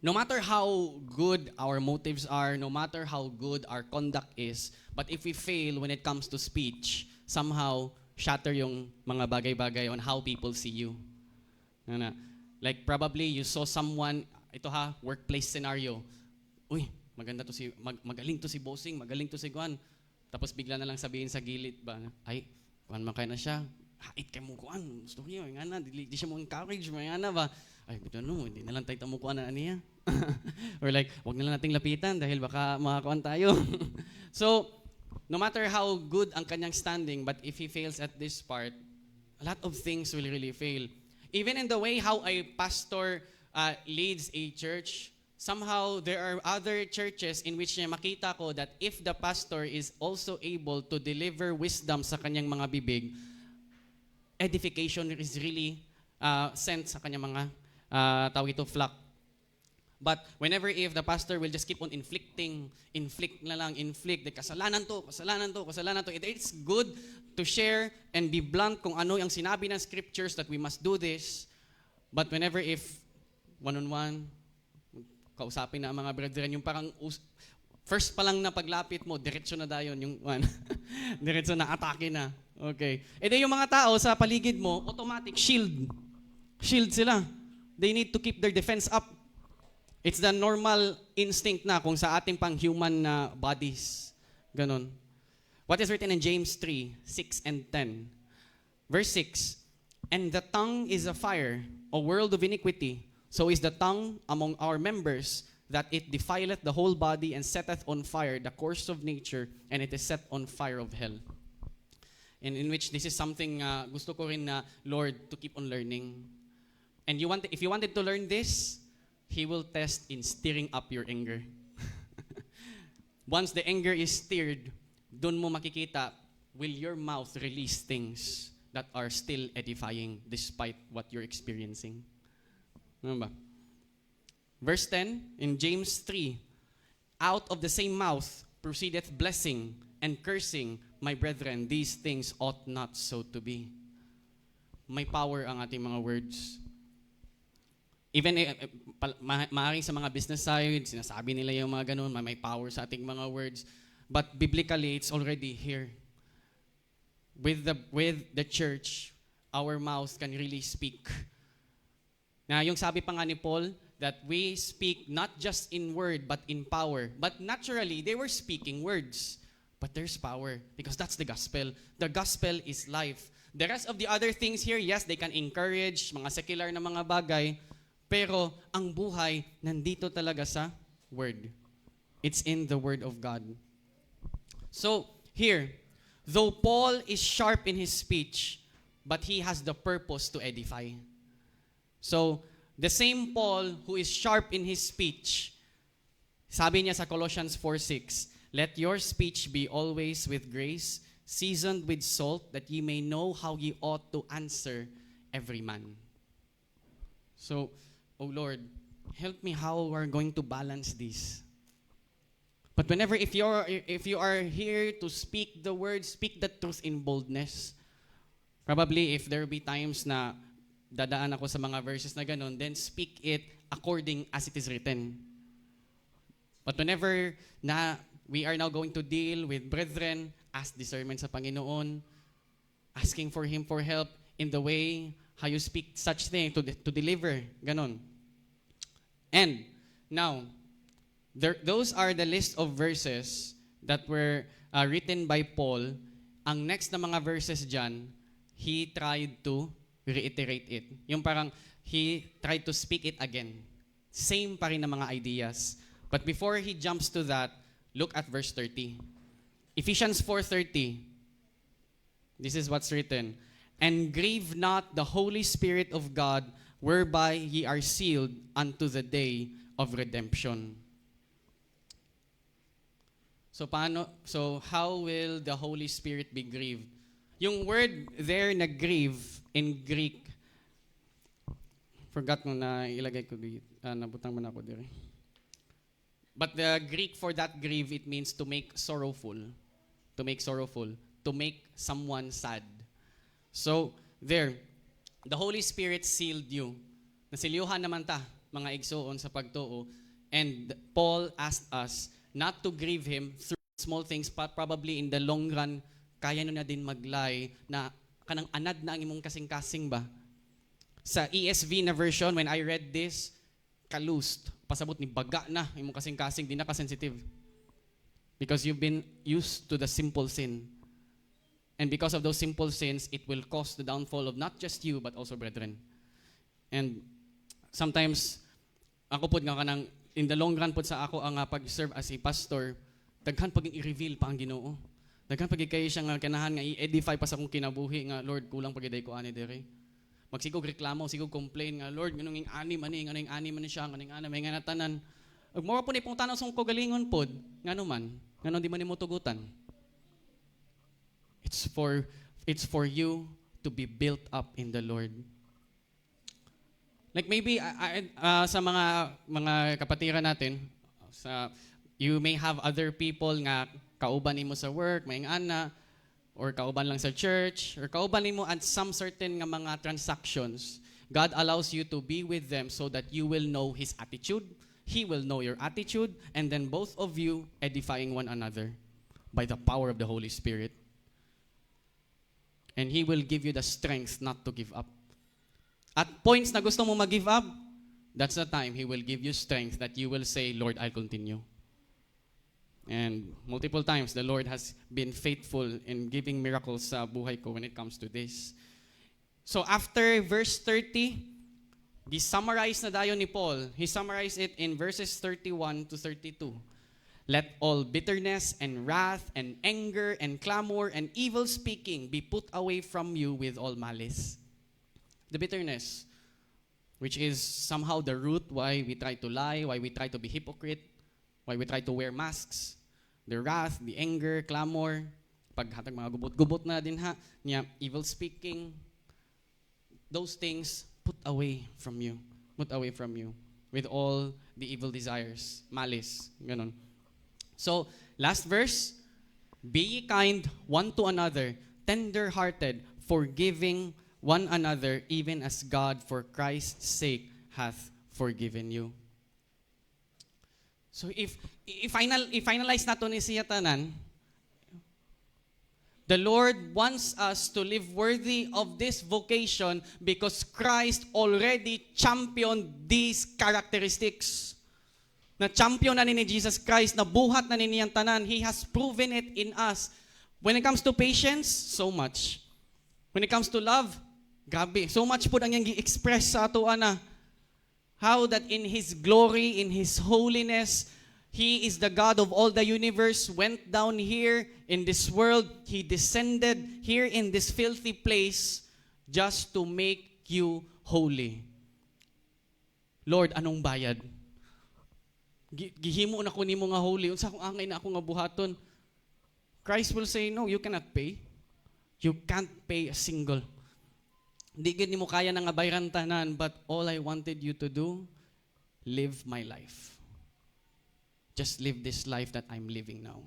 no matter how good our motives are, no matter how good our conduct is, but if we fail when it comes to speech, somehow shatter yung mga bagay-bagay on how people see you. Ano? Like probably you saw someone, ito ha, workplace scenario. Uy, maganda to si, magaling to si bossing, magaling to si Juan. Tapos bigla na lang sabihin sa gilid ba, ay, Juan man kaya na siya. Hait kay mo Juan, gusto ko yun, nga na, di siya mo encourage, nga na ba? Ay, no, hindi na lang tayo tamukuan na niya. Or like, wag na lang nating lapitan dahil baka makakuan tayo. So, no matter how good ang kanyang standing, but if he fails at this part, a lot of things will really fail. Even in the way how a pastor leads a church, somehow there are other churches in which makita ko that if the pastor is also able to deliver wisdom sa kanyang mga bibig, edification is really sent sa kanyang mga tawag ito, flock. But whenever if the pastor will just keep on inflict the kasalanan to, it's good to share and be blunt kung ano yung sinabi ng scriptures that we must do this. But whenever if one-on-one, kausapin na ang mga brethren, yung parang first pa lang na paglapit mo, diretso na dayon yung one. Diretso na, atake na. Okay. E di yung mga tao sa paligid mo, automatic, shield. Shield sila. They need to keep their defense up. It's the normal instinct na kung sa ating pang human na bodies. Ganon. What is written in James 3, 6 and 10? Verse 6, and the tongue is a fire, a world of iniquity. So is the tongue among our members, that it defileth the whole body and setteth on fire the course of nature, and it is set on fire of hell. And in which this is something gusto ko rin na, Lord, to keep on learning. And if you wanted to learn this, He will test in stirring up your anger. Once the anger is stirred, dun mo makikita, will your mouth release things that are still edifying despite what you're experiencing? Ano ba? Verse 10 in James 3, out of the same mouth proceedeth blessing and cursing, my brethren, these things ought not so to be. May power ang ating mga words. Even maaaring sa mga business side, sinasabi nila yung mga ganun, may power sa ating mga words. But biblically, it's already here. With the church, our mouth can really speak. Na yung sabi pa nga ni Paul, that we speak not just in word, but in power. But naturally, they were speaking words. But there's power, because that's the gospel. The gospel is life. The rest of the other things here, yes, they can encourage mga secular na mga bagay, pero ang buhay nandito talaga sa word. It's in the word of God. So, here, though Paul is sharp in his speech, but he has the purpose to edify. So, the same Paul who is sharp in his speech, sabi niya sa Colossians 4:6, let your speech be always with grace, seasoned with salt, that ye may know how ye ought to answer every man. So, oh Lord, help me how we're going to balance this. But whenever, if you are here to speak the word, speak the truth in boldness. Probably if there will be times na dadaan ako sa mga verses na ganun, then speak it according as it is written. But whenever na we are now going to deal with brethren, ask discernment sa Panginoon, asking for Him for help in the way how you speak such thing to deliver. Ganon. And now, those are the list of verses that were written by Paul. Ang next na mga verses dyan, he tried to reiterate it. Yung parang, he tried to speak it again. Same pa rin na mga ideas. But before he jumps to that, look at verse 30. Ephesians 4:30. This is what's written. And grieve not the Holy Spirit of God, whereby ye are sealed unto the day of redemption. So how will the Holy Spirit be grieved? Yung word there na grieve in Greek, forgot mo na ilagay ko dito. Nabutang man ako dire. But the Greek for that grieve, it means to make sorrowful. To make sorrowful. To make someone sad. So, there. the Holy Spirit sealed you. Nasilyuhan naman ta, mga igsoon sa pagtuo. And Paul asked us not to grieve him through small things, but probably in the long run, kaya nyo na din maglay na kanang anad na ang imong kasing-kasing ba? Sa ESV na version, when I read this, kalust. Pasabot ni baga na imong kasing-kasing, di na ka-sensitive. Because you've been used to the simple sin. And because of those simple sins, it will cause the downfall of not just you, but also brethren. And sometimes, ako po nga kanang, in the long run po sa ako ang pag-serve as a pastor, daghan pag i-reveal pa ang Ginoo. Daghan pag kayo siya nga kanahan nga i-edify pa sa akong kinabuhi nga, Lord, kulang pagiday ko ani dere. Magsigog reklamo, sigog complain nga, Lord, nganong ing ani man siya, nganong ana may nga natanan. Ug mo po ni pong tanaw sa ko galingon pod, ngano man, ngano di man nimo tugutan. It's for you to be built up in the Lord. Like maybe sa mga kapatiran natin, you may have other people nga kauban nimo sa work, may ana, or kauban lang sa church, or kauban nimo at some certain nga mga transactions. God allows you to be with them so that you will know His attitude, He will know your attitude, and then both of you edifying one another by the power of the Holy Spirit. And He will give you the strength not to give up. At points na gusto mo mag-give up, that's the time He will give you strength that you will say, Lord, I'll continue. And multiple times, the Lord has been faithful in giving miracles sa buhay ko when it comes to this. So after verse 30, gi-summarize na dayon ni Paul. He summarized it in verses 31 to 32. Let all bitterness and wrath and anger and clamor and evil speaking be put away from you with all malice. The bitterness, which is somehow the root why we try to lie, why we try to be hypocrite, why we try to wear masks. The wrath, the anger, clamor, paghatag mga gubot-gubot na din ha, niya, evil speaking, those things put away from you. Put away from you with all the evil desires, malice, ganon. So, last verse, be ye kind one to another, tender-hearted, forgiving one another, even as God for Christ's sake hath forgiven you. So if finalize nato ni siya tanan, the Lord wants us to live worthy of this vocation because Christ already championed these characteristics. Na champion na ni Jesus Christ, na buhat na ni niyang tanan. He has proven it in us. When it comes to patience, so much. When it comes to love, grabe, so much po ang yang gi-express sa ato ana. How that in His glory, in His holiness, He is the God of all the universe, went down here in this world. He descended here in this filthy place just to make you holy. Lord, anong bayad? Gihimo na ko nimo nga holy. Unsa kung angay na ako nga buhaton? Christ will say, no, you cannot pay. You can't pay a single. Di gid nimo kaya na nga bayran tanan, but all I wanted you to do, live my life. Just live this life that I'm living now.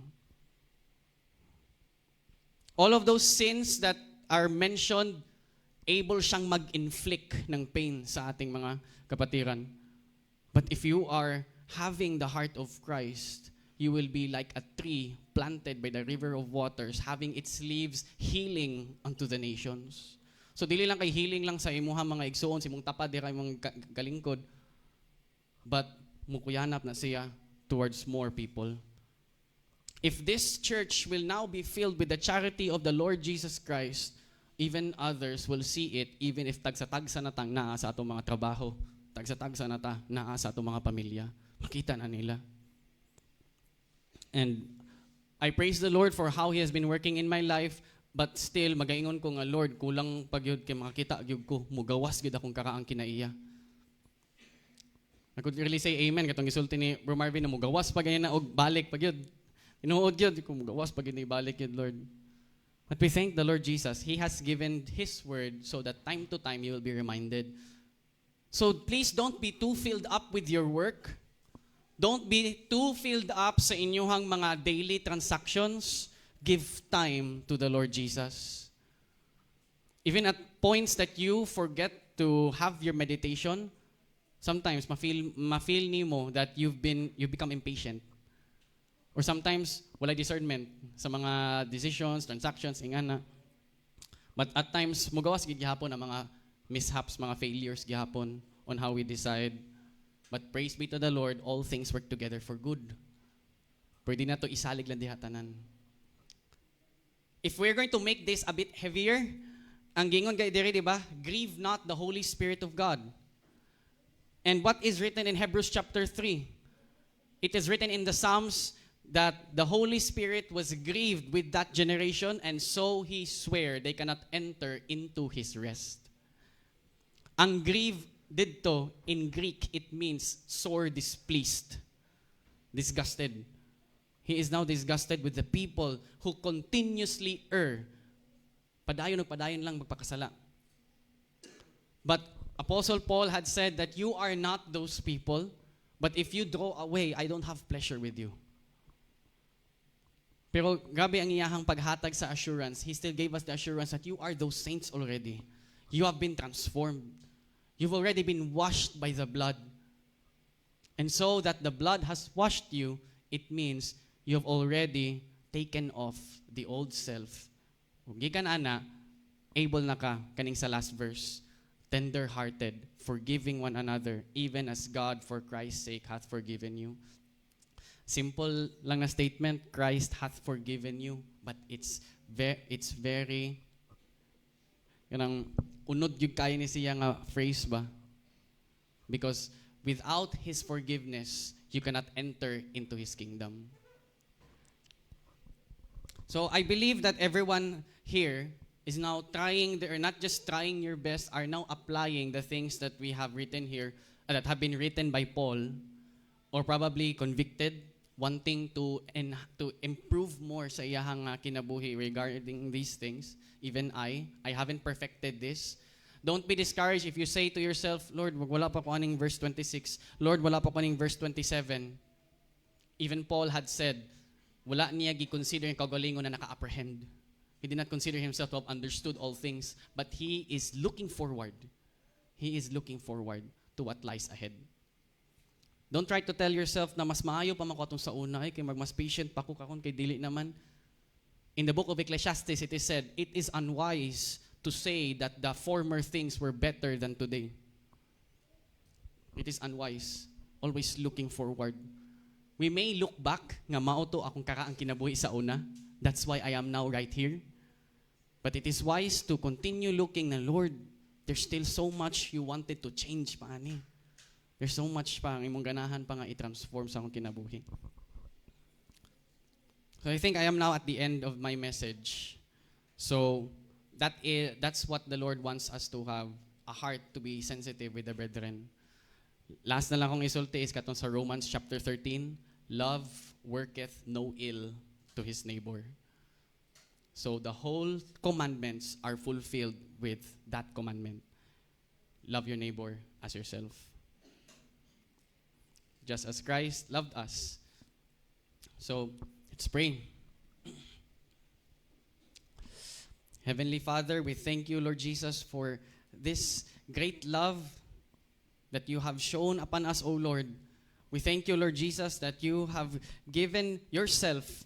All of those sins that are mentioned, able siyang mag-inflict ng pain sa ating mga kapatiran. But if you are having the heart of Christ, you will be like a tree planted by the river of waters, having its leaves healing unto the nations. So dili lang kay healing lang sa imuha mga igsoon, si mong tapad dira imong galingkod, but mukuyanap na siya towards more people. If this church will now be filled with the charity of the Lord Jesus Christ, even others will see it, even if tagsa-tagsa na tang naa sa atong mga trabaho, tagsa-tagsa na ta naa sa atong mga pamilya, makita na nila. And I praise the Lord for how He has been working in my life, but still, magaingon ko nga, Lord, kulang pagyud kay makakita gyud ko, mugawas gyud akong karaang kinaiya. I could really say amen katong gisulti ni Bro Marvin na mugawas pa ganyan na og balik pagyud. Tinuod gyud kung mugawas pa gyud ni balik gyud, Lord. But we thank the Lord Jesus. He has given His word so that time to time you will be reminded. So please don't be too filled up with your work. Don't be too filled up sa inyong mga daily transactions. Give time to the Lord Jesus. Even at points that you forget to have your meditation, sometimes ma-feel nimo that you've become impatient. Or sometimes wala discernment sa mga decisions, transactions, ingana. But at times mugawas gid gihapon ang mga mishaps, mga failures gihapon on how we decide. But praise be to the Lord, all things work together for good. Pwede na to isalig lang dihatanan. If we're going to make this a bit heavier, ang gingon kay diri, di ba? Grieve not the Holy Spirit of God. And what is written in Hebrews chapter 3? It is written in the Psalms that the Holy Spirit was grieved with that generation, and so he swore they cannot enter into his rest. Ang grieve dito, in Greek, it means sore displeased, disgusted. He is now disgusted with the people who continuously err. Padayon lang magpakasala. But Apostle Paul had said that you are not those people, but if you draw away, I don't have pleasure with you. Pero grabe ang iyahang paghatag sa assurance. He still gave us the assurance that you are those saints already. You have been transformed. You've already been washed by the blood. And so that the blood has washed you, it means you have already taken off the old self. Kung gikan ana, able na ka, kaning sa last verse, tender-hearted, forgiving one another, even as God for Christ's sake hath forgiven you. Simple lang na statement, Christ hath forgiven you, but it's very, yanang unod yung kaya ni siya nga phrase ba? Because without His forgiveness, you cannot enter into His kingdom. So I believe that everyone here is now trying, or not just trying your best, are now applying the things that we have written here, that have been written by Paul, or probably convicted, wanting to improve more sa iyahang kinabuhi regarding these things. Even I haven't perfected this. Don't be discouraged if you say to yourself, Lord, wala pa ko aning verse 26. Lord, wala pa ko aning verse 27. Even Paul had said, wala niya gi-consider yung kagalingon na naka-apprehend. He did not consider himself to have understood all things, but he is looking forward. He is looking forward to what lies ahead. Don't try to tell yourself na mas maayo pa man ko atong sa una, kay mas patient pa ko kakon kay dili naman. In the book of Ecclesiastes, it is said, it is unwise to say that the former things were better than today. It is unwise. Always looking forward. We may look back nga mao to akong karaang kinabuhi sa una. That's why I am now right here. But it is wise to continue looking na, Lord, there's still so much you wanted to change pa ani. There's so much pa ang imong ganahan pa nga i-transform sa akong kinabuhi. So I think I am now at the end of my message. So that's what the Lord wants us to have, a heart to be sensitive with the brethren. Last na lang kong isulti is katong sa Romans chapter 13, love worketh no ill to his neighbor. So the whole commandments are fulfilled with that commandment. Love your neighbor as yourself. Just as Christ loved us. So, let's pray. Heavenly Father, we thank you, Lord Jesus, for this great love that you have shown upon us, O Lord. We thank you, Lord Jesus, that you have given yourself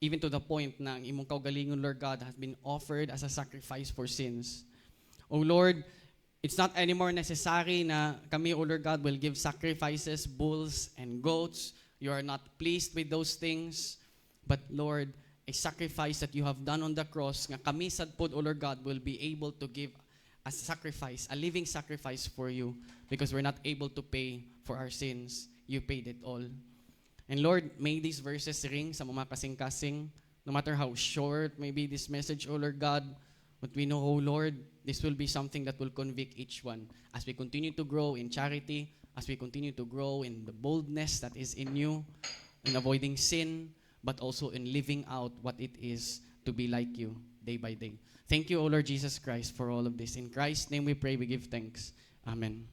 even to the point na ang imong kaugalingon, Lord God, has been offered as a sacrifice for sins. O Lord, it's not anymore necessary na kami, O Lord God, will give sacrifices, bulls and goats. You are not pleased with those things. But Lord, a sacrifice that you have done on the cross, nga kami sadpod, O Lord God, will be able to give a sacrifice, a living sacrifice for you, because we're not able to pay for our sins. You paid it all. And Lord, may these verses ring sa mga kasing-kasing, no matter how short may be this message, O Lord God, but we know, O Lord, this will be something that will convict each one as we continue to grow in charity, as we continue to grow in the boldness that is in you, in avoiding sin, but also in living out what it is to be like you day by day. Thank you, O Lord Jesus Christ, for all of this. In Christ's name we pray, we give thanks. Amen.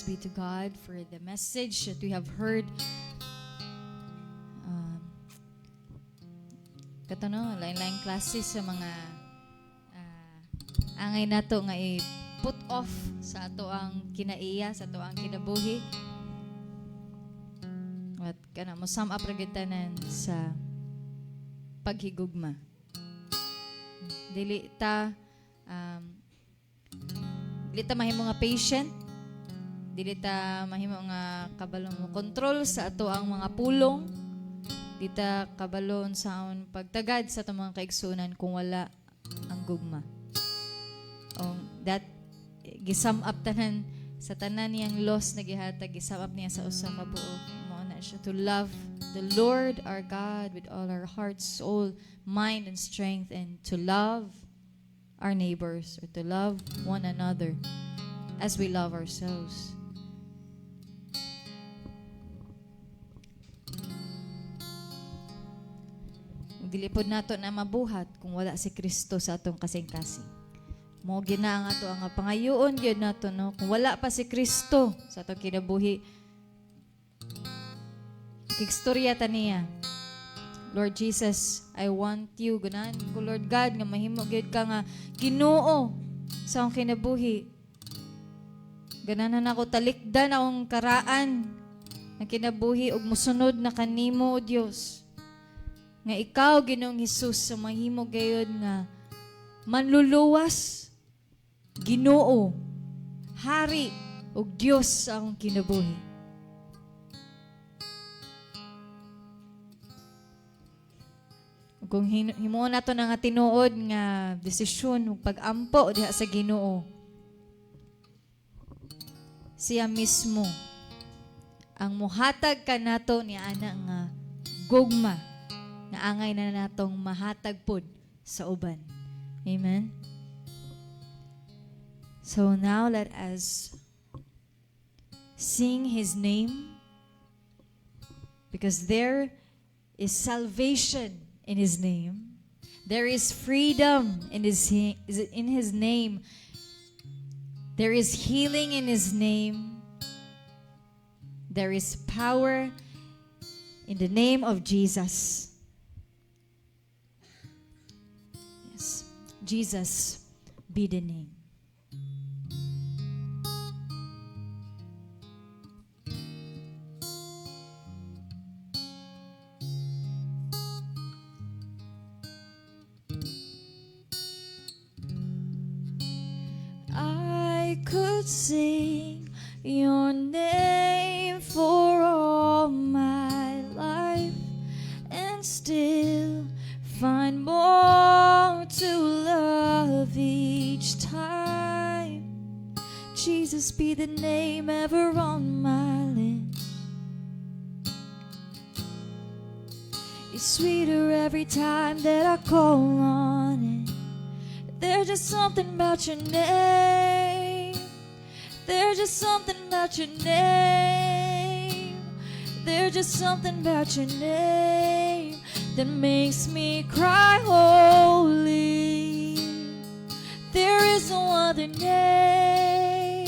Praise be to God for the message that we have heard. Katano, lain-lain classes sa mga angay nato nga i-put off sa ato ang kinaiya, sa ato ang kinabuhi. At kana mo sum up ra gyud tanan sa paghigugma. Dili ta mahimo nga patient, dili ta mahimo nga kabalo mo control sa ato ang mga pulong, dili ta kabalon sa pagtagad sa ato mga kaigsunan kung wala ang gugma. That gisum up tanan sa tanan niyang loss na gihatag, gisum up niya sa usa ka buok. Mao na siya to love the Lord our God with all our heart, soul, mind, and strength, and to love our neighbors, or to love one another as we love ourselves. Dili pod nato na mabuhat kung wala si Kristo sa atong kasing-kasing. Mo gina nga to ang pangayoon gyud nato, no? Kung wala pa si Kristo sa atong kinabuhi, kigstorya ta niya. Lord Jesus, I want you, ganan ko Lord God, nga mahimo gyud ka nga Ginoo sa akong kinabuhi. Gananan ako talikdan akong karaan ng kinabuhi ug mosunod na kanimo, O Dios. Nga ikaw, Ginoong Hesus, sa mahimo gayud nga manluluwas, Ginoo, Hari ug Dios sa akong kinabuhi. Kung himo nato na nga tinuod nga desisyon ug pag-ampo diha sa Ginoo, siya mismo ang muhatag kanato ni ana nga gugma na angay na natong mahatag pod sa uban. Amen. So now let us sing His name, because there is salvation in His name. There is freedom in His name. There is healing in His name. There is power in the name of Jesus. Yes, Jesus be the name. I could sing your name for all my life and still find more to love each time. Jesus be the name ever on my lips. It's sweeter every time that I call on it. There's just something about your name. There's just something about your name. There's just something about your name that makes me cry holy. There is no other name.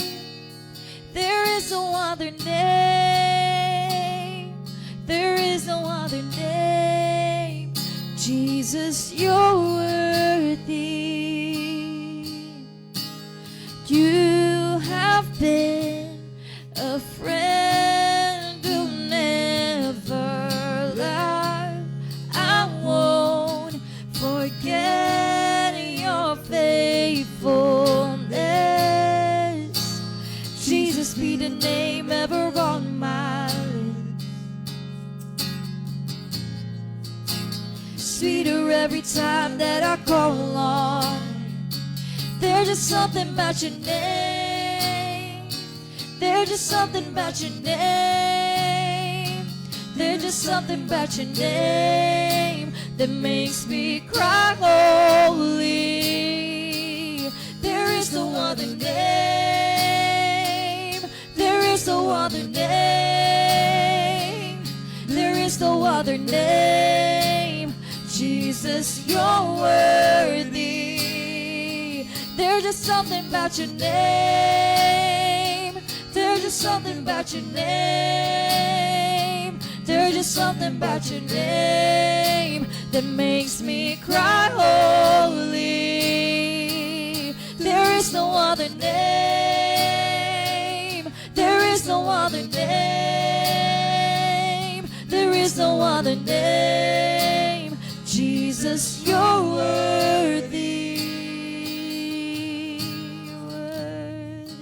There is no other name. There is no other name. Jesus, you're worthy. You have been a friend who never lied. I won't forget your faithfulness. Jesus be the name ever on my lips. Sweeter every time that I call on. There's just something about your name. There's just something about your name. There's just something about your name that makes me cry holy. There is no other name. There is no other name. There is no other name. Jesus, you're worthy. There's just something about your name. There's just just something about your name. There's just something about your name that makes me cry holy. There is no other name. There is no other name. There is no other name. Jesus, you're worthy. You're worthy.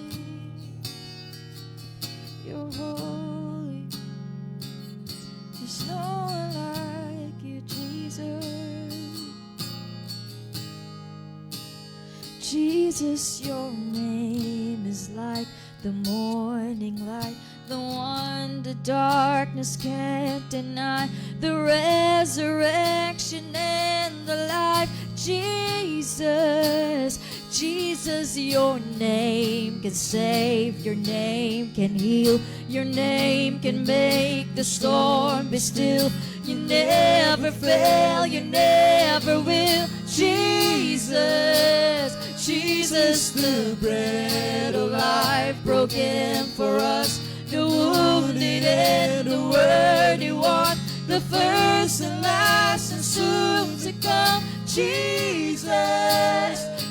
You're holy. There's no one like you, Jesus. Jesus, your name is like the morning light, the one the darkness can't deny, the resurrection and the life. Jesus, Jesus, your name can save, your name can heal, your name can make the storm be still. You never fail, you never will. Jesus, Jesus, the bread of life broken for us, the wounded and the worthy one, the first and last and soon to come. Jesus,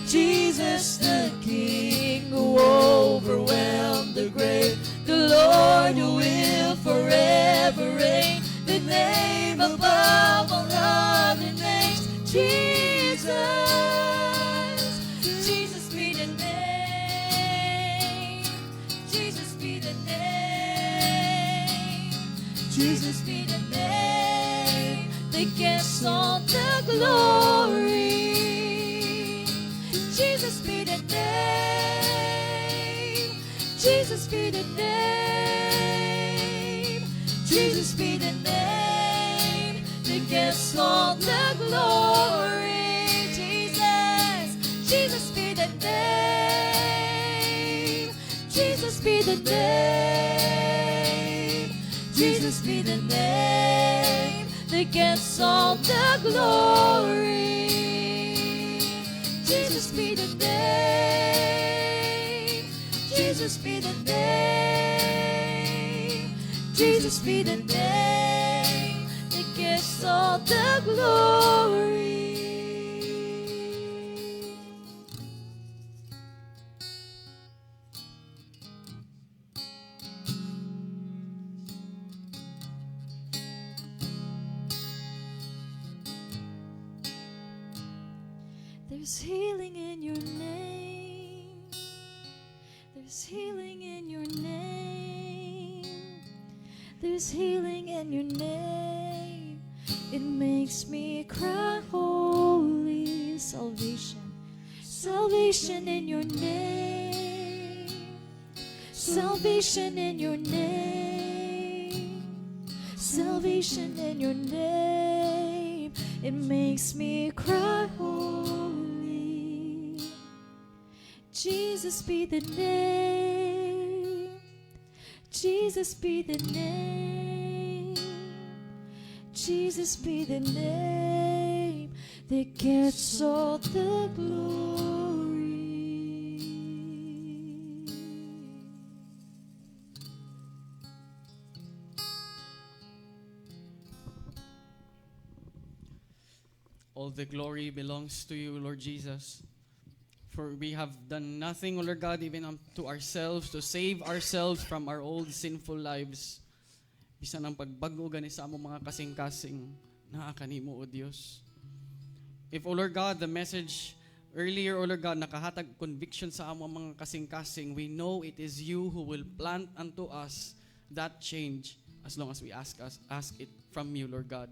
Jesus, the King who overwhelmed the grave, the Lord who will forever reign, the name above all other names. Jesus, Jesus be the name. Jesus be the name. Jesus be the name that gets all the glory. Jesus be the name. Jesus be the name. Jesus be the name that gets all the glory. Jesus, Jesus be the name. Jesus be the name. Jesus be the name that gets all the glory. Jesus be the name. Jesus be the name. Jesus be the name that gets all the glory. There's healing in your name. There's healing in your name. There's healing in your name. It makes me cry holy. Salvation, salvation in your name. Salvation in your name. Salvation in your name. It makes me cry holy. Jesus be the name. Jesus be the name. Jesus be the name that gets all the glory. All the glory belongs to you, Lord Jesus. For we have done nothing, O Lord God, even unto ourselves, to save ourselves from our old sinful lives. Bisa ng pagbago gani sa among mga kasing-kasing na kanimo, O Dios. If, O Lord God, the message earlier, O Lord God, nakahatag conviction sa among mga kasing-kasing, we know it is you who will plant unto us that change as long as we ask it from you, Lord God.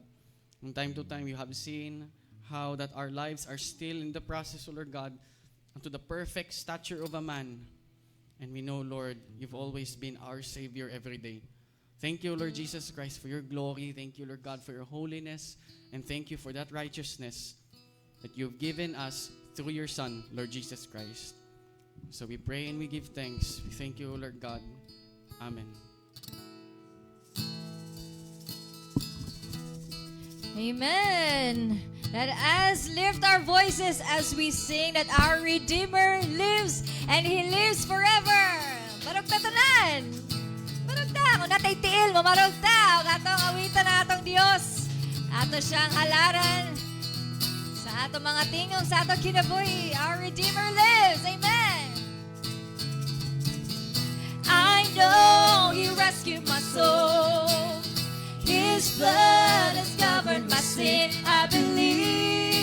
From time to time, you have seen how that our lives are still in the process, O Lord God, unto the perfect stature of a man. And we know, Lord, you've always been our Savior every day. Thank you, Lord Jesus Christ, for your glory. Thank you, Lord God, for your holiness. And thank you for that righteousness that you've given us through your Son, Lord Jesus Christ. So we pray and we give thanks. We thank you, Lord God. Amen. Amen. Let us lift our voices as we sing that our Redeemer lives and He lives forever. Barok na tanan! Marugta, kung natay tiil mo, marugta. Kung atong awitan na atong Diyos. Ato siyang halaran. Sa atong mga tingong, sa atong kinabuhi. Our Redeemer lives. Amen. I know He rescued my soul. His blood has covered my sin. I believe.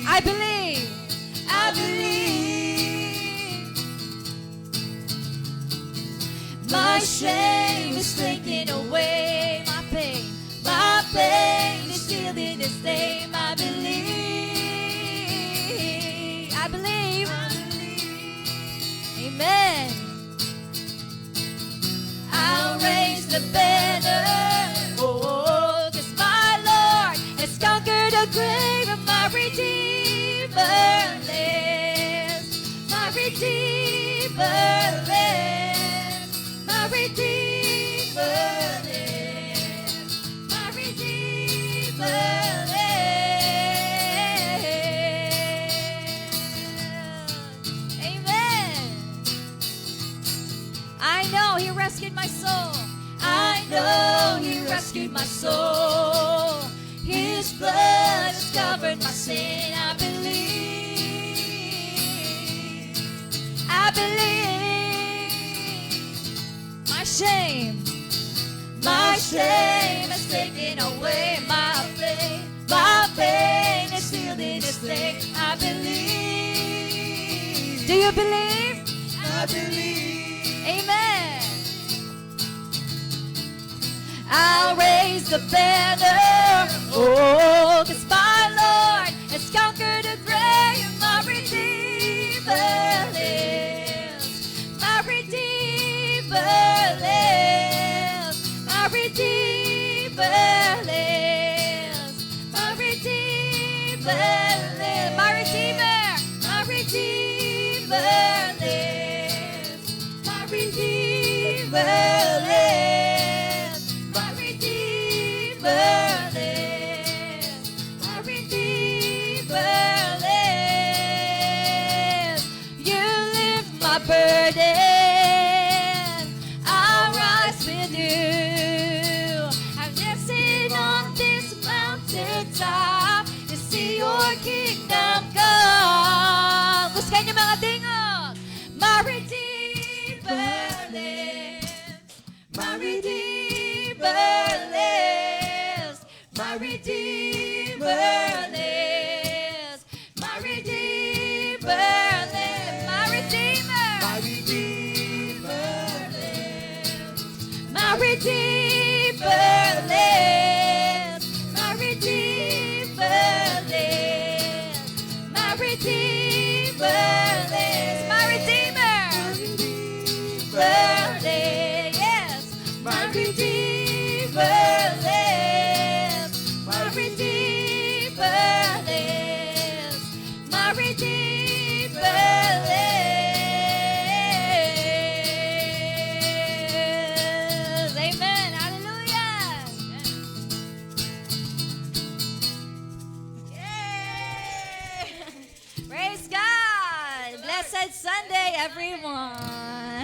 I believe. I believe. My shame is taken away. My pain is sealed in His name. I believe. I believe. I believe. Amen. I'll raise the banner. Oh, 'cause my Lord has conquered the grave, and my Redeemer lives. My Redeemer lives. My Redeemer lives. My Redeemer lives. Amen. I know He rescued my soul. I know He rescued my soul. His blood has covered my sin. I believe. I believe. My shame is taken away. My pain is sealed in His name. I believe. Do you believe? I believe. Amen. I'll raise the banner. Oh, 'cause my Lord has conquered the grave. My Redeemer lives. My Redeemer lives. My Redeemer lives. My Redeemer lives. My Redeemer. My Redeemer lives. My Redeemer lives. My Redeemer lives. My Redeemer lives. You lift my burden. I'll rise with you. I'm dancing on this mountaintop to see your kingdom come. Buskan niyo mga tingog. My Redeemer lives. My Redeemer lives. My Redeemer lives. My Redeemer lives. My Redeemer. My Redeemer lives. My Redeemer lives. My Redeemer lives. My Redeemer lives. My Redeemer. Yes. My Redeemer lives. My Redeemer lives. My Redeemer lives. Amen. Hallelujah. Yay! Praise God. Blessed Sunday, everyone.